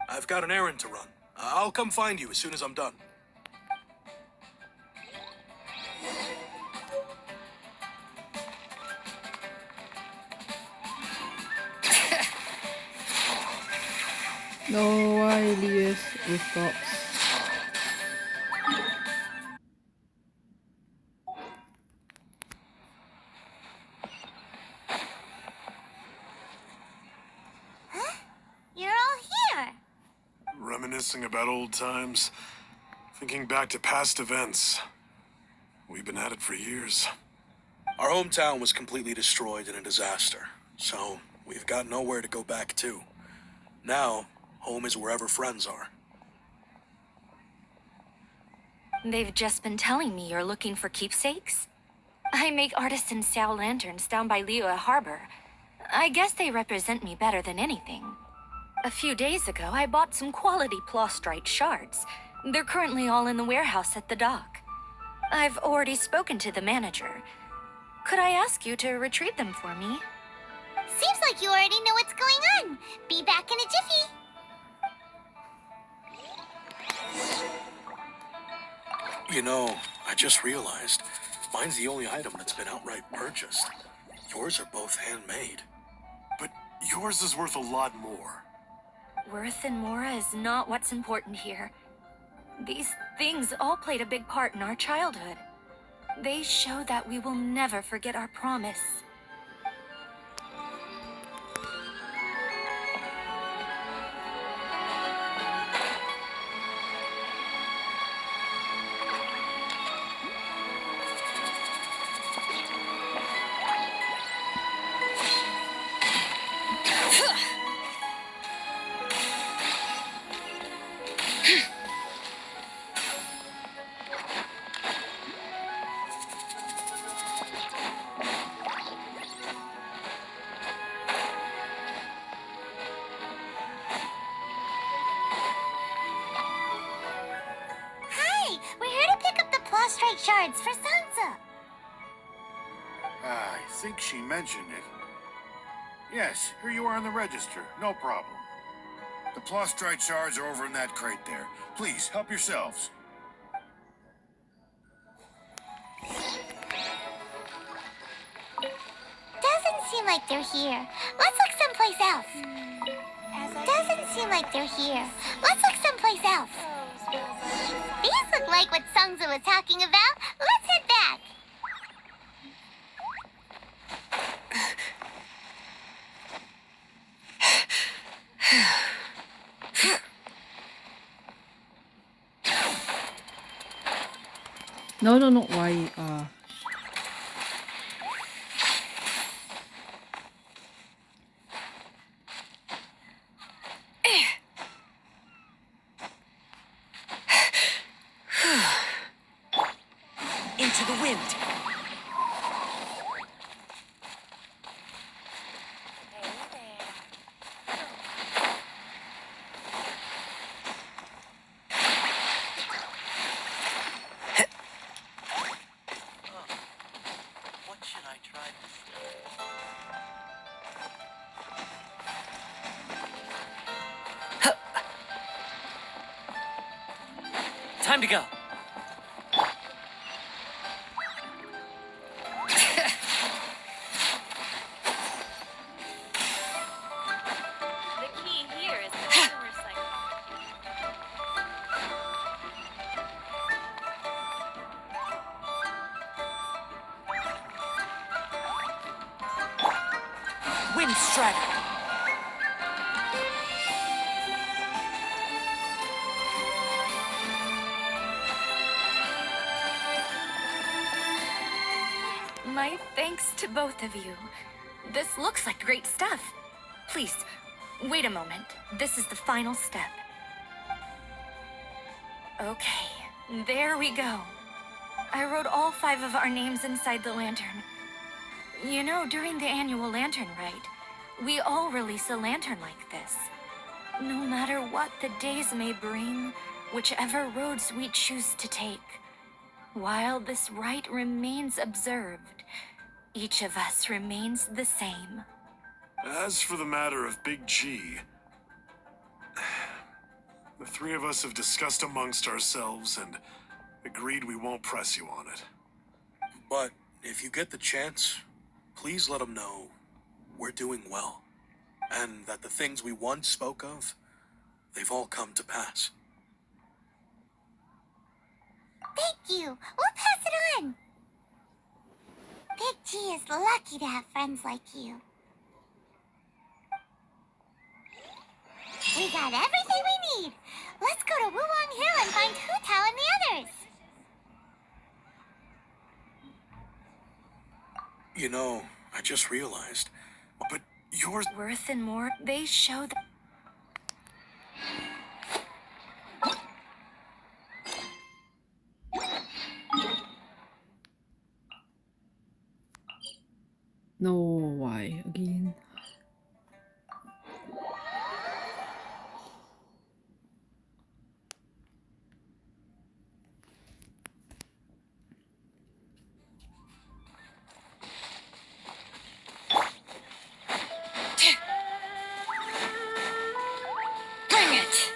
I've got an errand to run. I'll come find you as soon as I'm done. No, why Elias rooftops? You're all here. Reminiscing about old times, thinking back to past events. We've been at it for years. Our hometown was completely destroyed in a disaster, so we've got nowhere to go back to. Now, home is wherever friends are. They've just been telling me you're looking for keepsakes. I make artisan Sao lanterns down by Liyue Harbor. I guess they represent me better than anything. A few days ago, I bought some quality plastrite shards. They're currently all in the warehouse at the dock. I've already spoken to the manager. Could I ask you to retrieve them for me? Seems like you already know what's going on. Be back in a jiffy. You know, I just realized mine's the only item that's been outright purchased. Yours are both handmade. But yours is worth a lot more. Worth and more is not what's important here. These things all played a big part in our childhood. They show that we will never forget our promise. Prostrate shards for Sansa. I think she mentioned it. Yes, here you are on the register. No problem. The plastrite shards are over in that crate there. Please, help yourselves. Doesn't seem like they're here. Let's look someplace else. Doesn't seem like they're here. Let's look someplace else. These look like what Sungza was talking about. Let's head back. No, why, Into the wind. What should I try this? Time to go. Wind Strider. My thanks to both of you. This looks like great stuff. Please, wait a moment. This is the final step. Okay, there we go. I wrote all 5 of our names inside the lantern. You know, during the annual lantern rite, we all release a lantern like this. No matter what the days may bring, whichever roads we choose to take, while this rite remains observed, each of us remains the same. As for the matter of Big G, the 3 of us have discussed amongst ourselves and agreed we won't press you on it. But if you get the chance, please let them know we're doing well, and that the things we once spoke of, they've all come to pass. Thank you. We'll pass it on. Big G is lucky to have friends like you. We got everything we need. Let's go to Wuwang Hill and find Hu Tao and the others. You know, I just realized, but yours... Worth and more, they show that... No, why again? Bring it!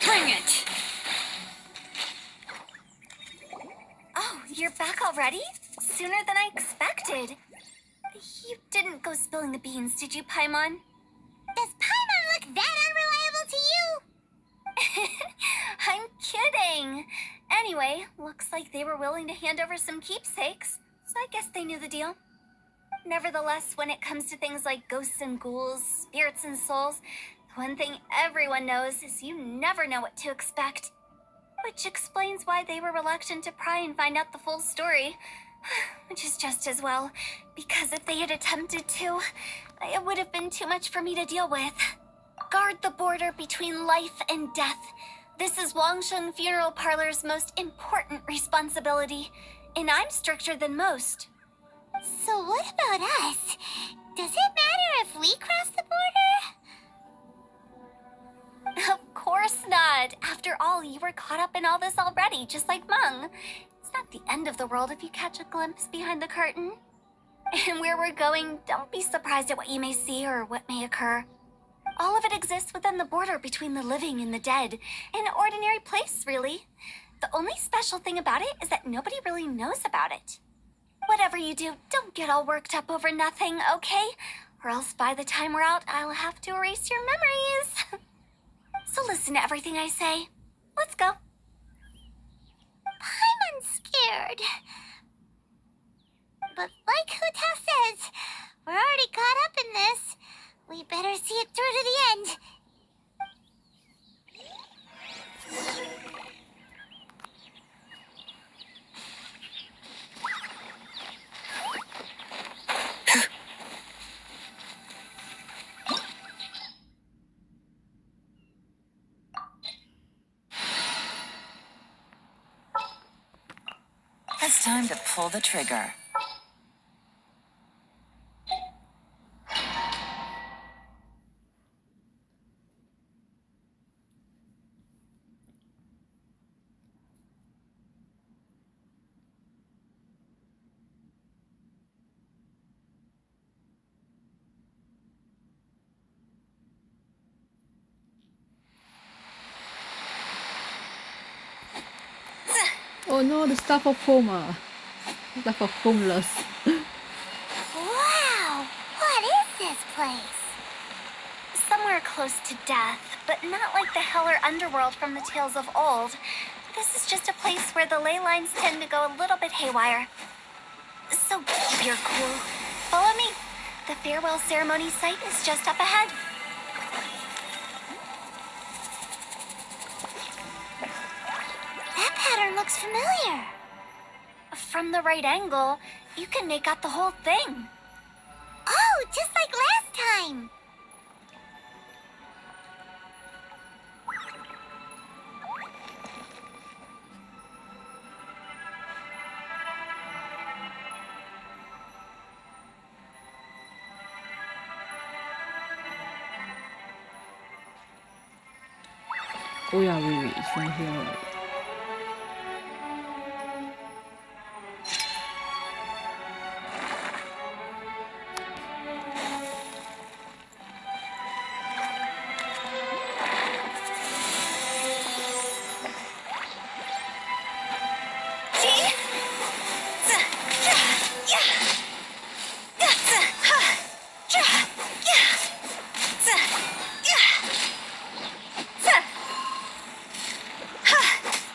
Bring it! Oh, you're back already? Sooner than I expected. You didn't go spilling the beans, did you, Paimon? Does Paimon look that unreliable to you? I'm kidding. Anyway, looks like they were willing to hand over some keepsakes, so I guess they knew the deal. Nevertheless, when it comes to things like ghosts and ghouls, spirits and souls, the one thing everyone knows is you never know what to expect. Which explains why they were reluctant to pry and find out the full story. Which is just as well, because if they had attempted to, it would have been too much for me to deal with. Guard the border between life and death. This is Wangsheng Funeral Parlor's most important responsibility, and I'm stricter than most. So what about us? Does it matter if we cross the border? Of course not. After all, you were caught up in all this already, just like Meng. It's not the end of the world if you catch a glimpse behind the curtain. And where we're going, don't be surprised at what you may see or what may occur. All of it exists within the border between the living and the dead. An ordinary place, really. The only special thing about it is that nobody really knows about it. Whatever you do, don't get all worked up over nothing, okay? Or else by the time we're out, I'll have to erase your memories. So listen to everything I say. Let's go. Paimon's scared. But like Hu Tao says, we're already caught up in this. We better see it through to the end. It's time to pull the trigger. Oh no, the stuff of home stuff of homeless. Wow! What is this place? Somewhere close to death, but not like the hell or underworld from the tales of old. This is just a place where the ley lines tend to go a little bit haywire. So keep your cool. Follow me. The farewell ceremony site is just up ahead. That pattern looks familiar. From the right angle, you can make out the whole thing. Oh, just like last time. Oh yeah, wait, it's from here. Right?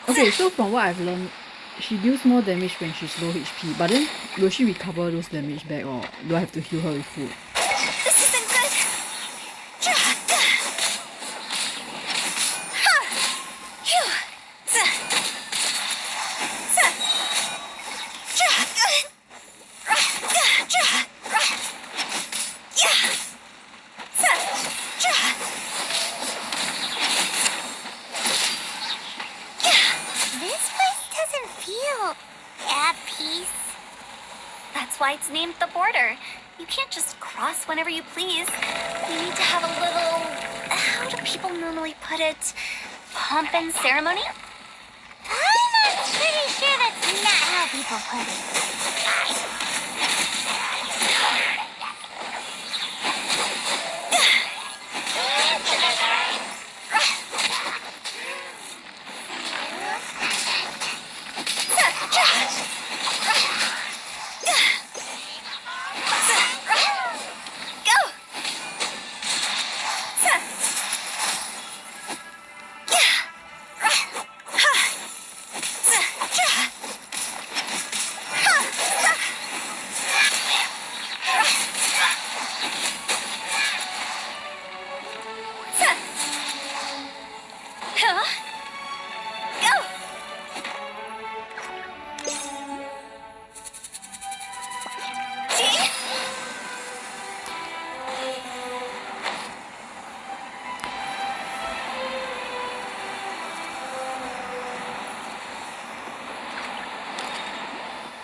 Okay, so from what I've learned, she deals more damage when she's low HP, but then will she recover those damage back, or do I have to heal her with food? This isn't good. why it's named the border. You can't just cross whenever you please. You need to have a little... How do people normally put it? Pomp and ceremony? I'm pretty sure that's not how people put it.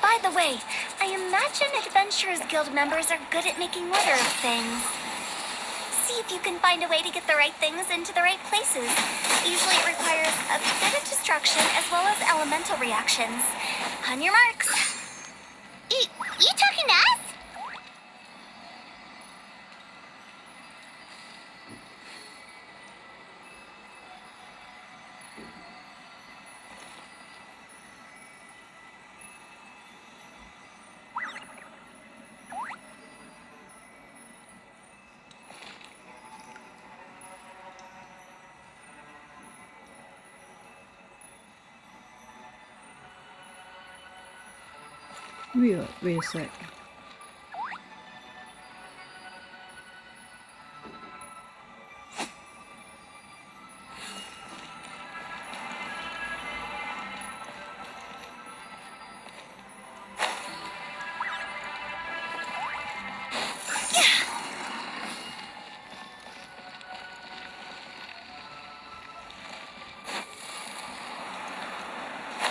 By the way, I imagine Adventurers Guild members are good at making order of things. See if you can find a way to get the right things into the right places. Usually it requires a bit of destruction as well as elemental reactions. On your marks. You talking to us? Wait a sec.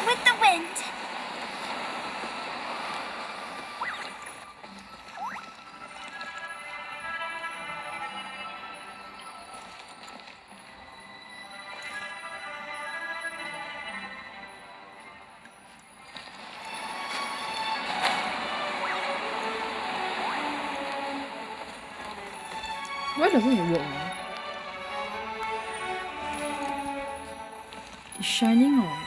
With the wind. Why doesn't it work? It's shining on.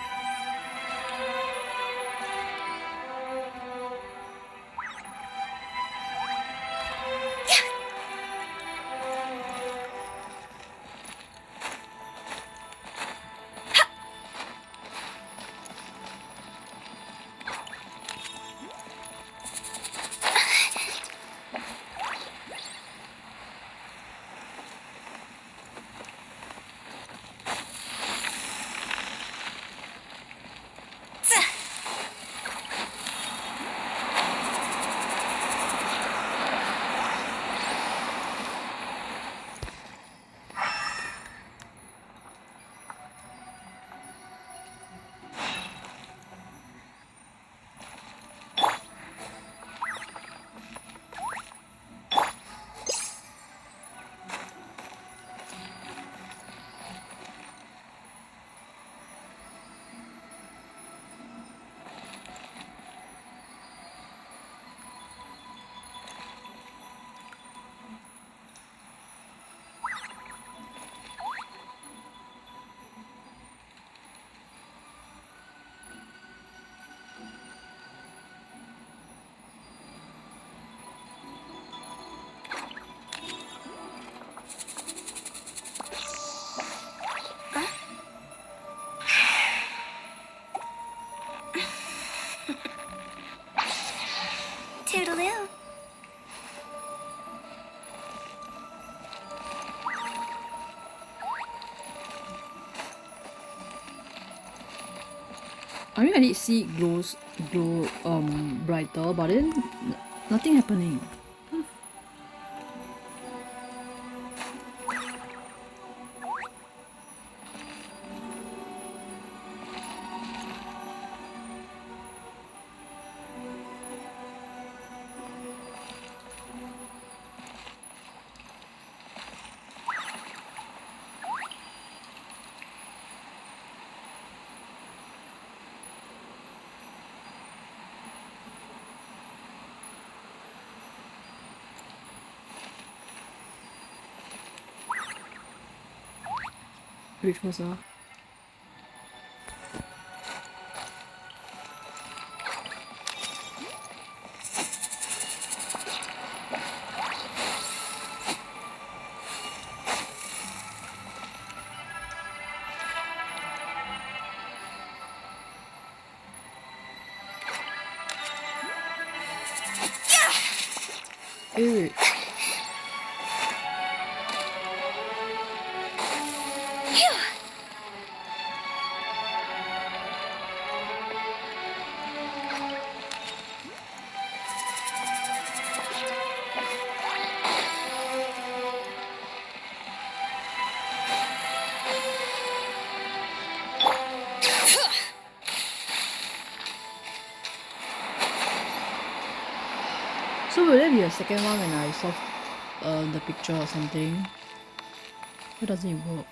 Toodaloo. I mean, I did see it glow brighter, but then nothing happening. Reach first, ah. Wait. So will there be a second one when I solve the picture or something? Why doesn't it work?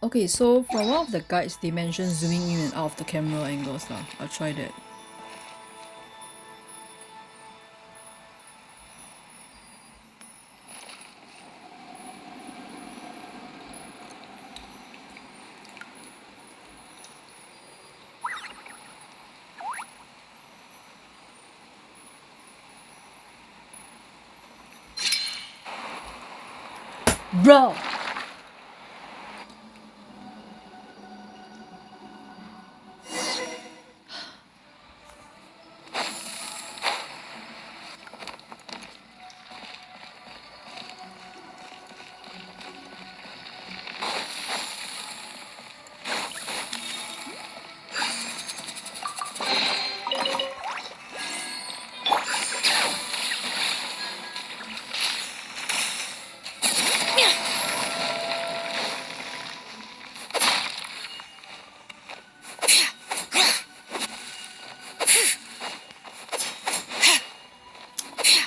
Okay, so from one of the guides, they mentioned zooming in and out of the camera angles lah. I'll try that. Bro!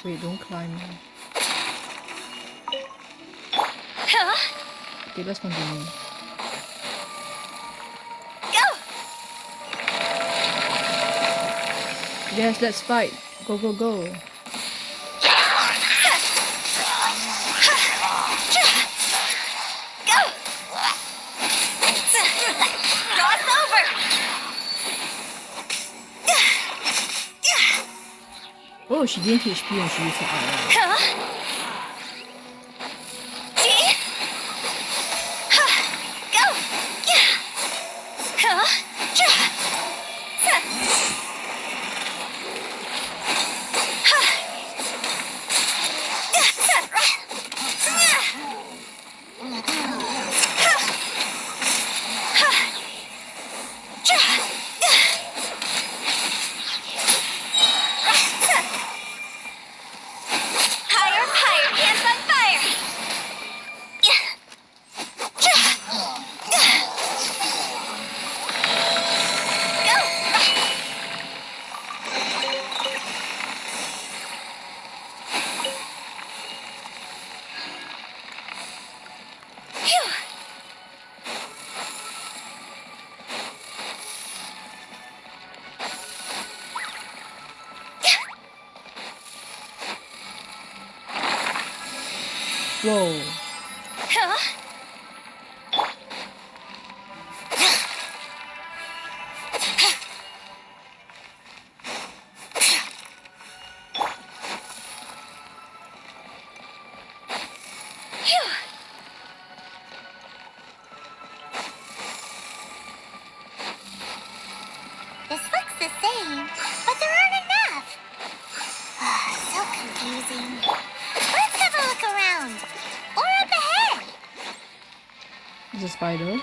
Wait, don't climb. Okay, let's continue. Yes, let's fight. Go, go, go. Oh, she gained HP and she used her iron. Whoa. This looks the same, but there aren't enough. So confusing. Let's have a look around. Or up ahead. There's a spider.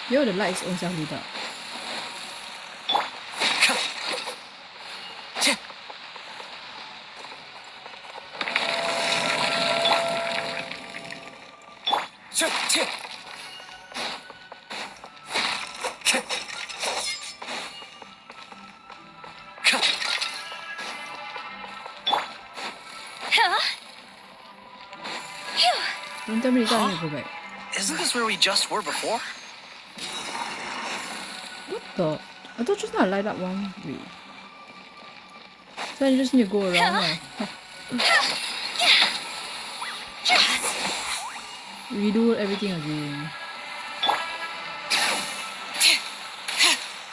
Yo, the lights own self lit up. Don't tell me you can't go back. Isn't this where we just were before? What the? I thought just now I light up one way. So you just need to go around lah. Redo everything again.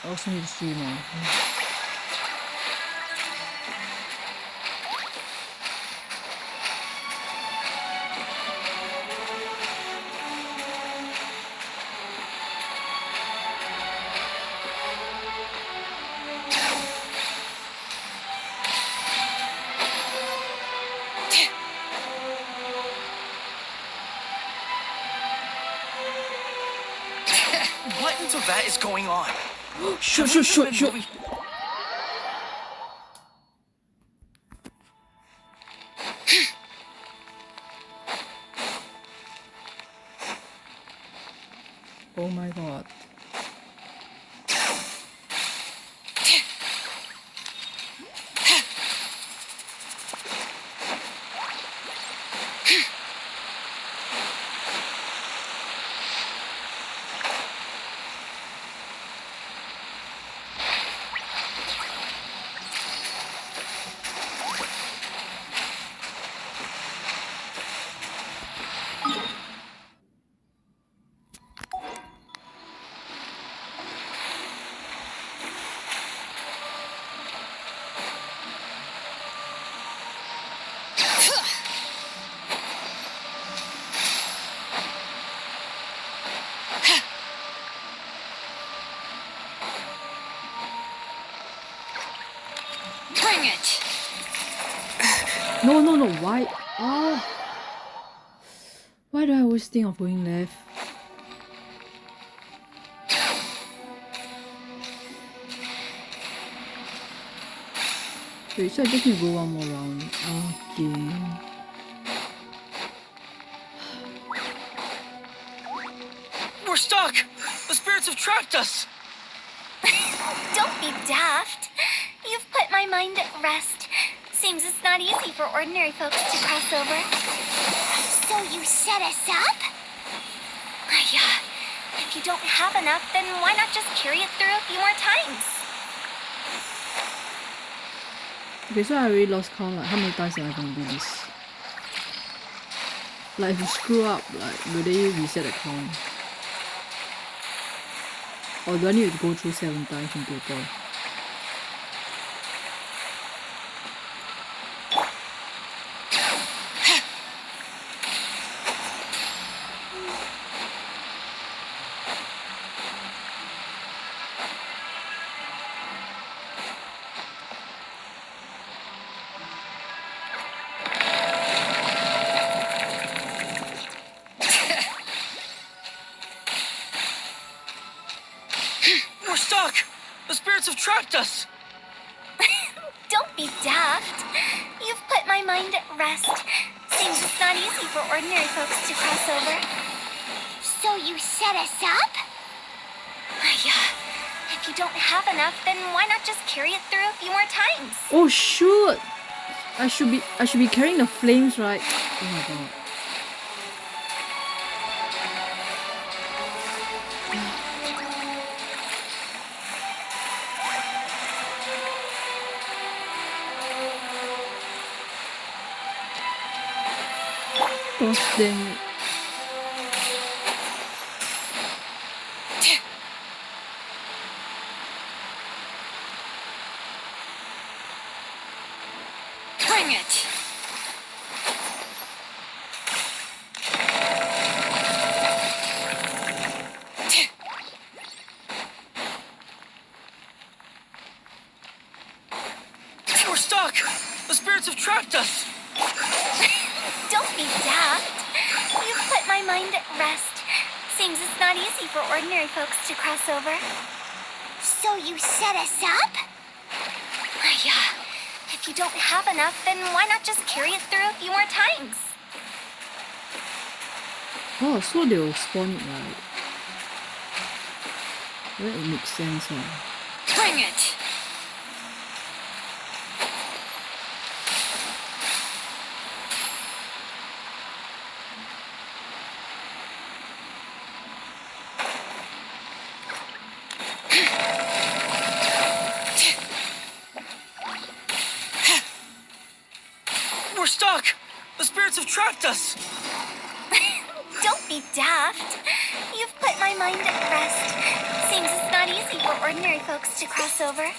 I also need to see more. What into that is going on? Shoot. Oh my god. No, why? Oh. Why do I always think of going left? Wait, so I just need to go one more round. Okay. We're stuck! The spirits have trapped us! Don't be daft. You've put my mind at rest. Seems it's not easy for ordinary folks to cross over. So you set us up? Yeah. If you don't have enough, then why not just carry it through a few more times? Okay, so I already lost count, like how many times am I gonna do this? Like if you screw up, like will they reset the count? Or do I need to go through 7 times in total? spirits have trapped us! Don't be daft. You've put my mind at rest. Seems it's not easy for ordinary folks to cross over. So you set us up? Yeah. If you don't have enough, then why not just carry it through a few more times? Oh shoot! I should be carrying the flames, right? Oh my god. Gosh dang it. Bring it! We're stuck! The spirits have trapped us! Don't be daft. You've put my mind at rest. Seems it's not easy for ordinary folks to cross over. So you set us up? Yeah. If you don't have enough, then why not just carry it through a few more times? Oh, so they'll spawn it, right? Well, it makes sense, huh? Bring it! We're stuck! The spirits have trapped us! Don't be daft. You've put my mind at rest. Seems it's not easy for ordinary folks to cross over.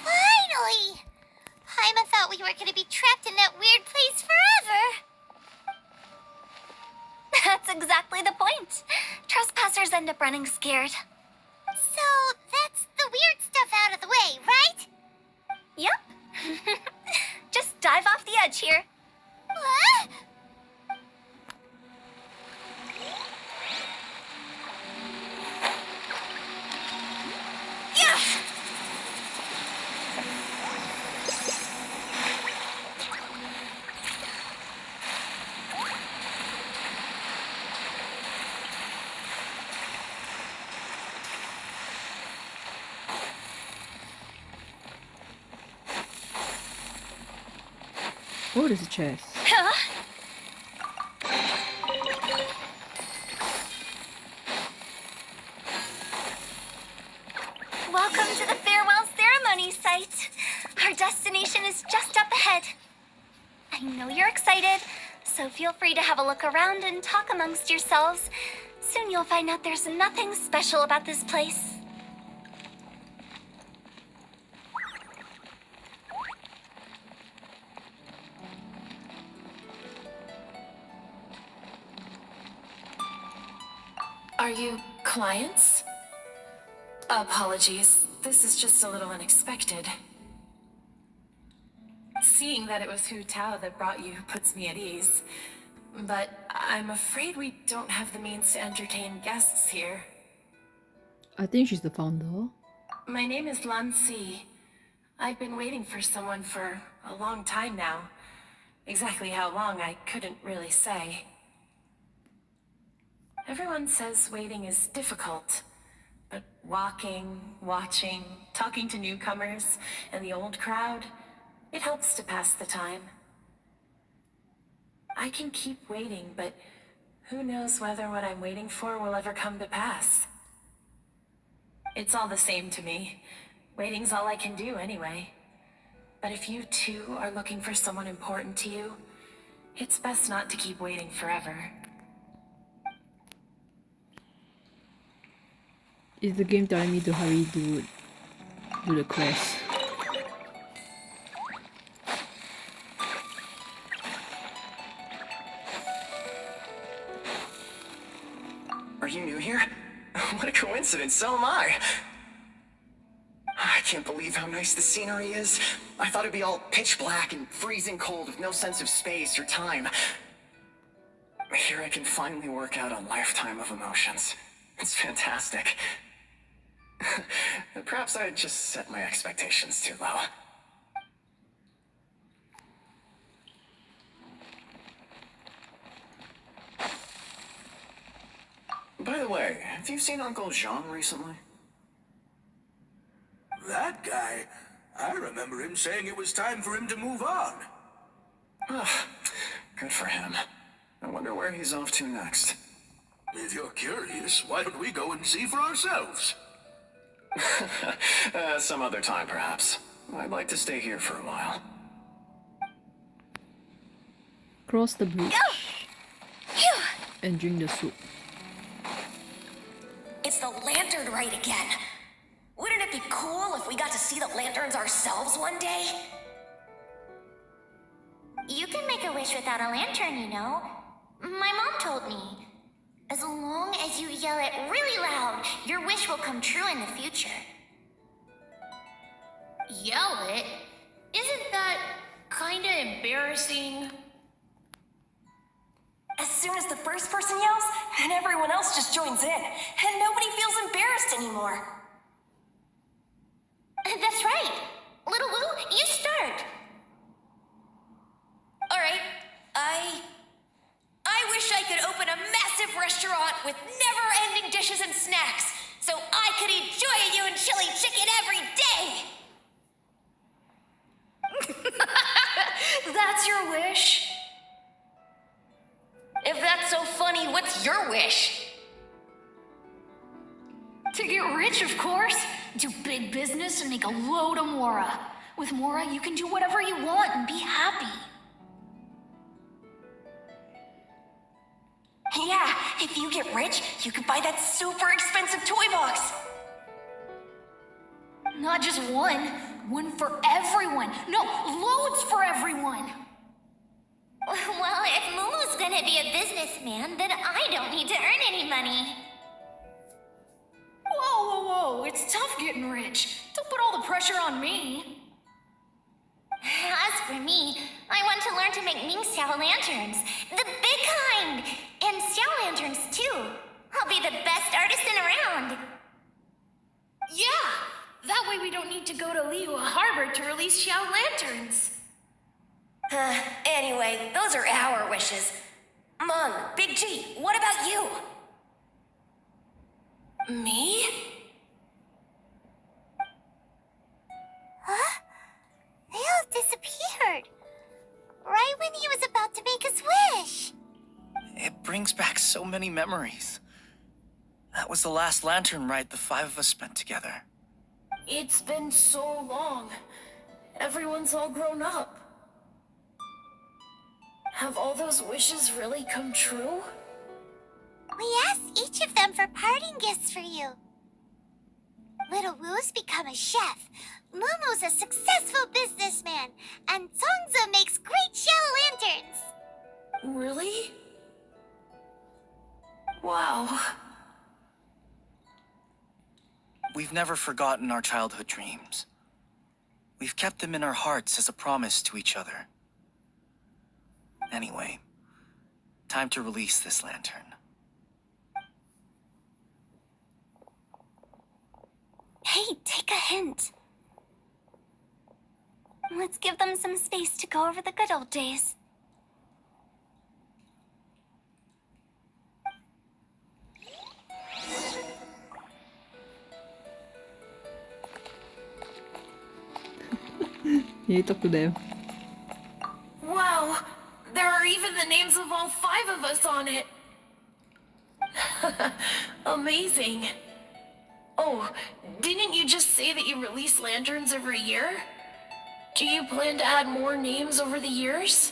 Finally! Paimon thought we were gonna be trapped in that weird place forever. That's exactly the point. Trespassers end up running scared. So that's the weird stuff out of the way, right? Yep. Just dive off the edge here. What? Yeah! Oh, there's a chest. Huh? Welcome to the farewell ceremony site. Our destination is just up ahead. I know you're excited, so feel free to have a look around and talk amongst yourselves. Soon you'll find out there's nothing special about this place. Are you clients? Apologies. This is just a little unexpected. Seeing that it was Hu Tao that brought you puts me at ease. But I'm afraid we don't have the means to entertain guests here. I think she's the founder. My name is Lan Si. I've been waiting for someone for a long time now. Exactly how long, I couldn't really say. Everyone says waiting is difficult, but walking, watching, talking to newcomers and the old crowd, it helps to pass the time. I can keep waiting, but who knows whether what I'm waiting for will ever come to pass. It's all the same to me. Waiting's all I can do anyway. But if you too are looking for someone important to you, it's best not to keep waiting forever. Is the game telling me to hurry do the quest? Are you new here? What a coincidence, so am I. I can't believe how nice the scenery is. I thought it'd be all pitch black and freezing cold with no sense of space or time. Here I can finally work out a lifetime of emotions. It's fantastic. Perhaps I just set my expectations too low. By the way, have you seen Uncle Jean recently? That guy? I remember him saying it was time for him to move on. Good for him. I wonder where he's off to next. If you're curious, why don't we go and see for ourselves? Some other time, perhaps. I'd like to stay here for a while. Cross the bridge and drink the soup. It's the lantern rite again. Wouldn't it be cool if we got to see the lanterns ourselves one day? You can make a wish without a lantern, you know. My mom told me. As long as you yell it really loud, your wish will come true in the future. Yell it? Isn't that kinda embarrassing? As soon as the first person yells, and everyone else just joins in, and nobody feels embarrassed anymore. That's right. Little Wu, you start. Alright, I wish I could open a massive restaurant with never-ending dishes and snacks, so I could eat joy you and chili chicken every day! That's your wish? If that's so funny, what's your wish? To get rich, of course. Do big business and make a load of Mora. With Mora, you can do whatever you want and be happy. Yeah, if you get rich, you could buy that super expensive toy box. Not just one. One for everyone. No, loads for everyone. Well, if Momo's gonna be a businessman, then I don't need to earn any money. Whoa. It's tough getting rich. Don't put all the pressure on me. As for me, I want to learn to make Ming Xiao lanterns. The big kind! And Xiao lanterns, too. I'll be the best artisan around. Yeah, that way we don't need to go to Liyue Harbor to release Xiao lanterns. Anyway, those are our wishes. Meng, Big G, what about you? Me? Huh? They all disappeared. Right when he was about to make his wish. It brings back so many memories. That was the last lantern ride the five of us spent together. It's been so long. Everyone's all grown up. Have all those wishes really come true? We asked each of them for parting gifts for you. Little Wu's become a chef, Momo's a successful businessman, and Zongzi makes great shell lanterns. Really? Wow. We've never forgotten our childhood dreams. We've kept them in our hearts as a promise to each other. Anyway, time to release this lantern. Hey, take a hint. Let's give them some space to go over the good old days. You talk to them. Wow, there are even the names of all 5 of us on it. Amazing. Oh, didn't you just say that you release lanterns every year? Do you plan to add more names over the years?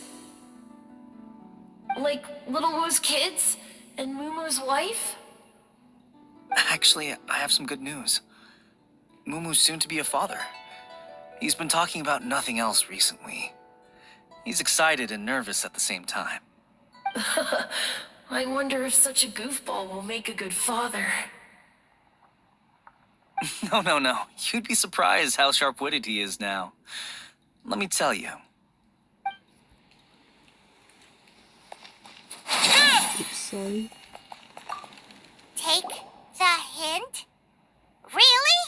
Like Little Wu's kids and Mumu's wife? Actually, I have some good news. Mumu's soon to be a father. He's been talking about nothing else recently. He's excited and nervous at the same time. I wonder if such a goofball will make a good father. No. You'd be surprised how sharp-witted he is now. Let me tell you. Oops, sorry. Take the hint? Really?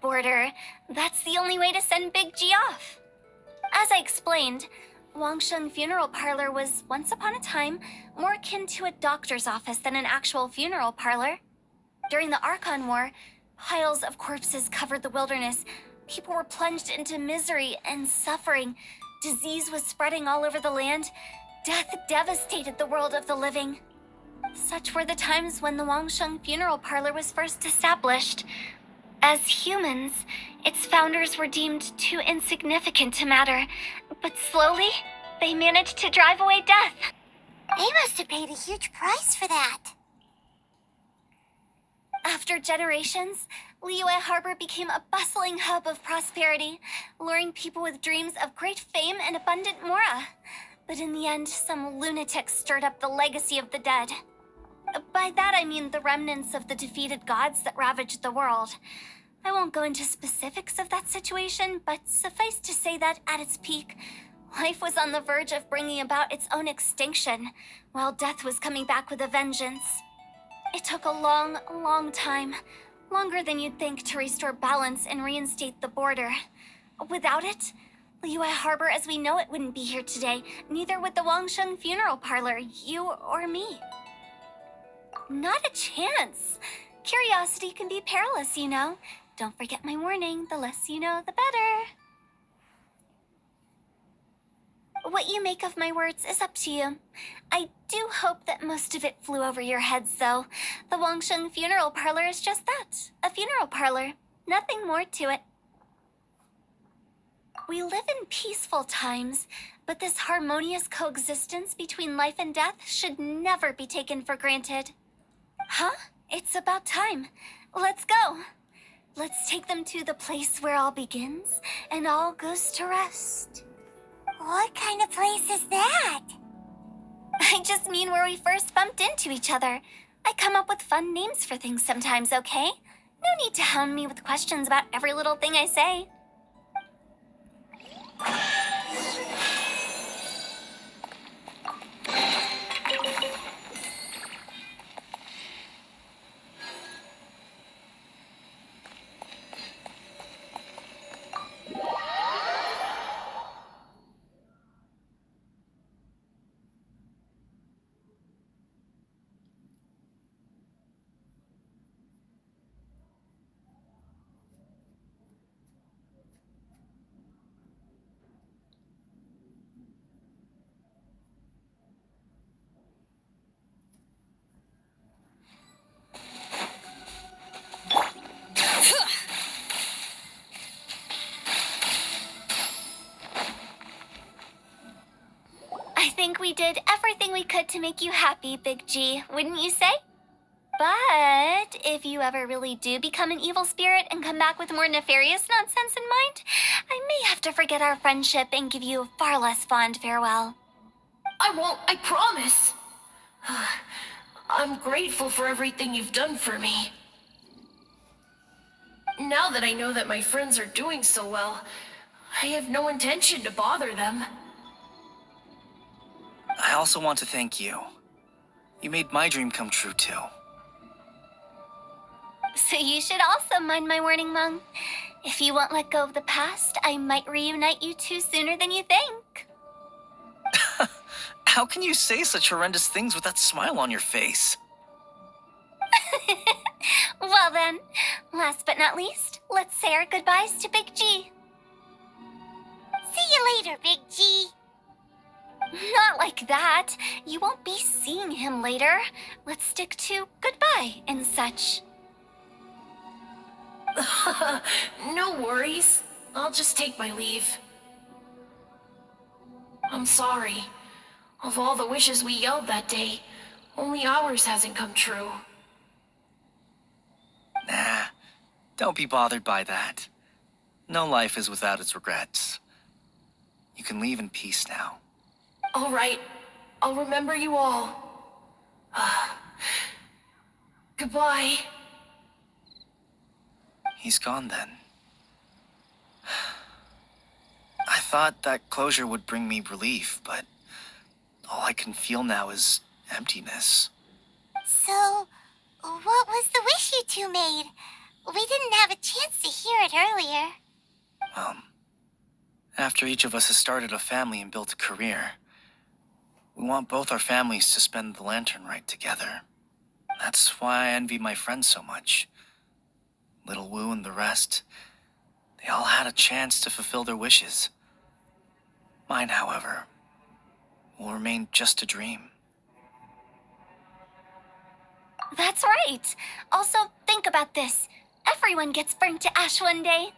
border. That's the only way to send Big G off. As I explained, Wangsheng Funeral Parlor was, once upon a time, more akin to a doctor's office than an actual funeral parlor. During the Archon War, piles of corpses covered the wilderness. People were plunged into misery and suffering. Disease was spreading all over the land. Death devastated the world of the living. Such were the times when the Wangsheng Funeral Parlor was first established. As humans, its founders were deemed too insignificant to matter, but slowly, they managed to drive away death. They must have paid a huge price for that. After generations, Liyue Harbor became a bustling hub of prosperity, luring people with dreams of great fame and abundant mora. But in the end, some lunatics stirred up the legacy of the dead. By that I mean the remnants of the defeated gods that ravaged the world. I won't go into specifics of that situation, but suffice to say that at its peak, life was on the verge of bringing about its own extinction, while death was coming back with a vengeance. It took a long, long time, longer than you'd think, to restore balance and reinstate the border. Without it, Liyue Harbor as we know it wouldn't be here today, neither would the Wangsheng Funeral Parlor, you or me. Not a chance. Curiosity can be perilous, you know. Don't forget my warning, the less you know, the better. What you make of my words is up to you. I do hope that most of it flew over your heads, though. The Wangsheng Funeral Parlor is just that, a funeral parlor. Nothing more to it. We live in peaceful times, but this harmonious coexistence between life and death should never be taken for granted. Huh? It's about time. Let's go. Let's take them to the place where all begins and all goes to rest. What kind of place is that? I just mean where we first bumped into each other. I come up with fun names for things sometimes, okay? No need to hound me with questions about every little thing I say. I think we did everything we could to make you happy, Big G, wouldn't you say? But if you ever really do become an evil spirit and come back with more nefarious nonsense in mind, I may have to forget our friendship and give you a far less fond farewell. I won't, I promise. I'm grateful for everything you've done for me. Now that I know that my friends are doing so well, I have no intention to bother them. I also want to thank you. You made my dream come true, too. So you should also mind my warning, Meng. If you won't let go of the past, I might reunite you two sooner than you think. How can you say such horrendous things with that smile on your face? Well then, last but not least, let's say our goodbyes to Big G. See you later, Big G. Not like that. You won't be seeing him later. Let's stick to goodbye and such. No worries. I'll just take my leave. I'm sorry. Of all the wishes we yelled that day, only ours hasn't come true. Nah, don't be bothered by that. No life is without its regrets. You can leave in peace now. All right. I'll remember you all. Goodbye. He's gone then. I thought that closure would bring me relief, but all I can feel now is emptiness. So, what was the wish you two made? We didn't have a chance to hear it earlier. After each of us has started a family and built a career, we want both our families to spend the lantern rite together. That's why I envy my friends so much. Little Wu and the rest, they all had a chance to fulfill their wishes. Mine, however, will remain just a dream. That's right. Also, think about this. Everyone gets burnt to ash one day.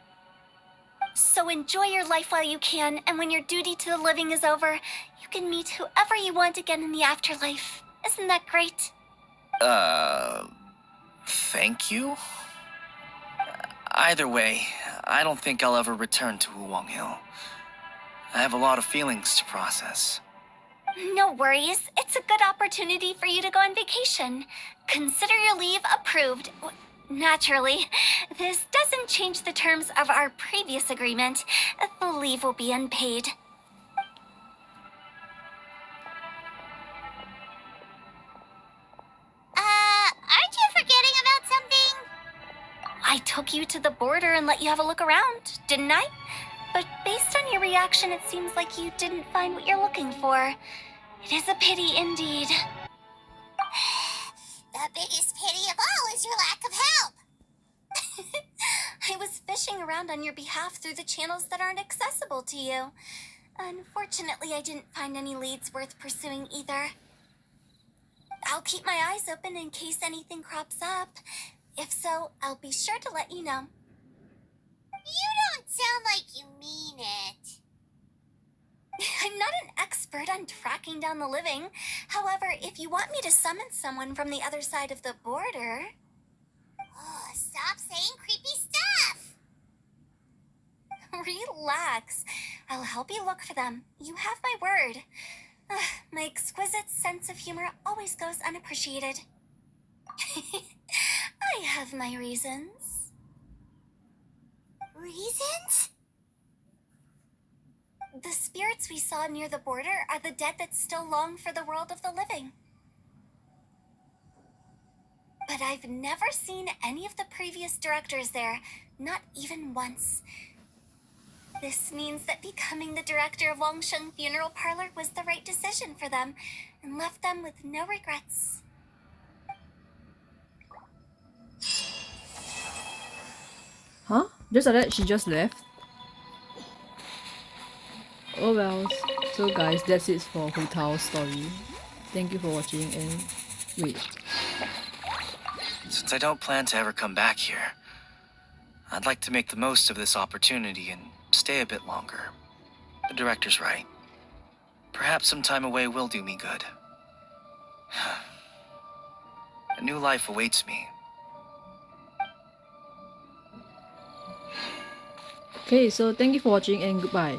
So enjoy your life while you can, and when your duty to the living is over, you can meet whoever you want again in the afterlife. Isn't that great? Thank you? Either way, I don't think I'll ever return to Wuwang Hill. I have a lot of feelings to process. No worries. It's a good opportunity for you to go on vacation. Consider your leave approved. Naturally, this doesn't change the terms of our previous agreement. The leave will be unpaid. Aren't you forgetting about something? I took you to the border and let you have a look around, didn't I? But based on your reaction, it seems like you didn't find what you're looking for. It is a pity indeed. The biggest pity of all is your lack of help. I was fishing around on your behalf through the channels that aren't accessible to you. Unfortunately, I didn't find any leads worth pursuing either. I'll keep my eyes open in case anything crops up. If so, I'll be sure to let you know. You don't sound like you mean it. I'm not an expert on tracking down the living. However, if you want me to summon someone from the other side of the border... Oh, stop saying creepy stuff. Relax. I'll help you look for them. You have my word. My exquisite sense of humor always goes unappreciated. I have my reasons. Reasons? The spirits we saw near the border are the dead that still long for the world of the living. But I've never seen any of the previous directors there, not even once. This means that becoming the director of Wangsheng Funeral Parlor was the right decision for them, and left them with no regrets. Huh? Just like that, she just left? Oh well. So guys, that's it for Hu Tao's story. Thank you for watching and... wait. Since I don't plan to ever come back here, I'd like to make the most of this opportunity and stay a bit longer. The director's right. Perhaps some time away will do me good. A new life awaits me. Okay, so thank you for watching and goodbye.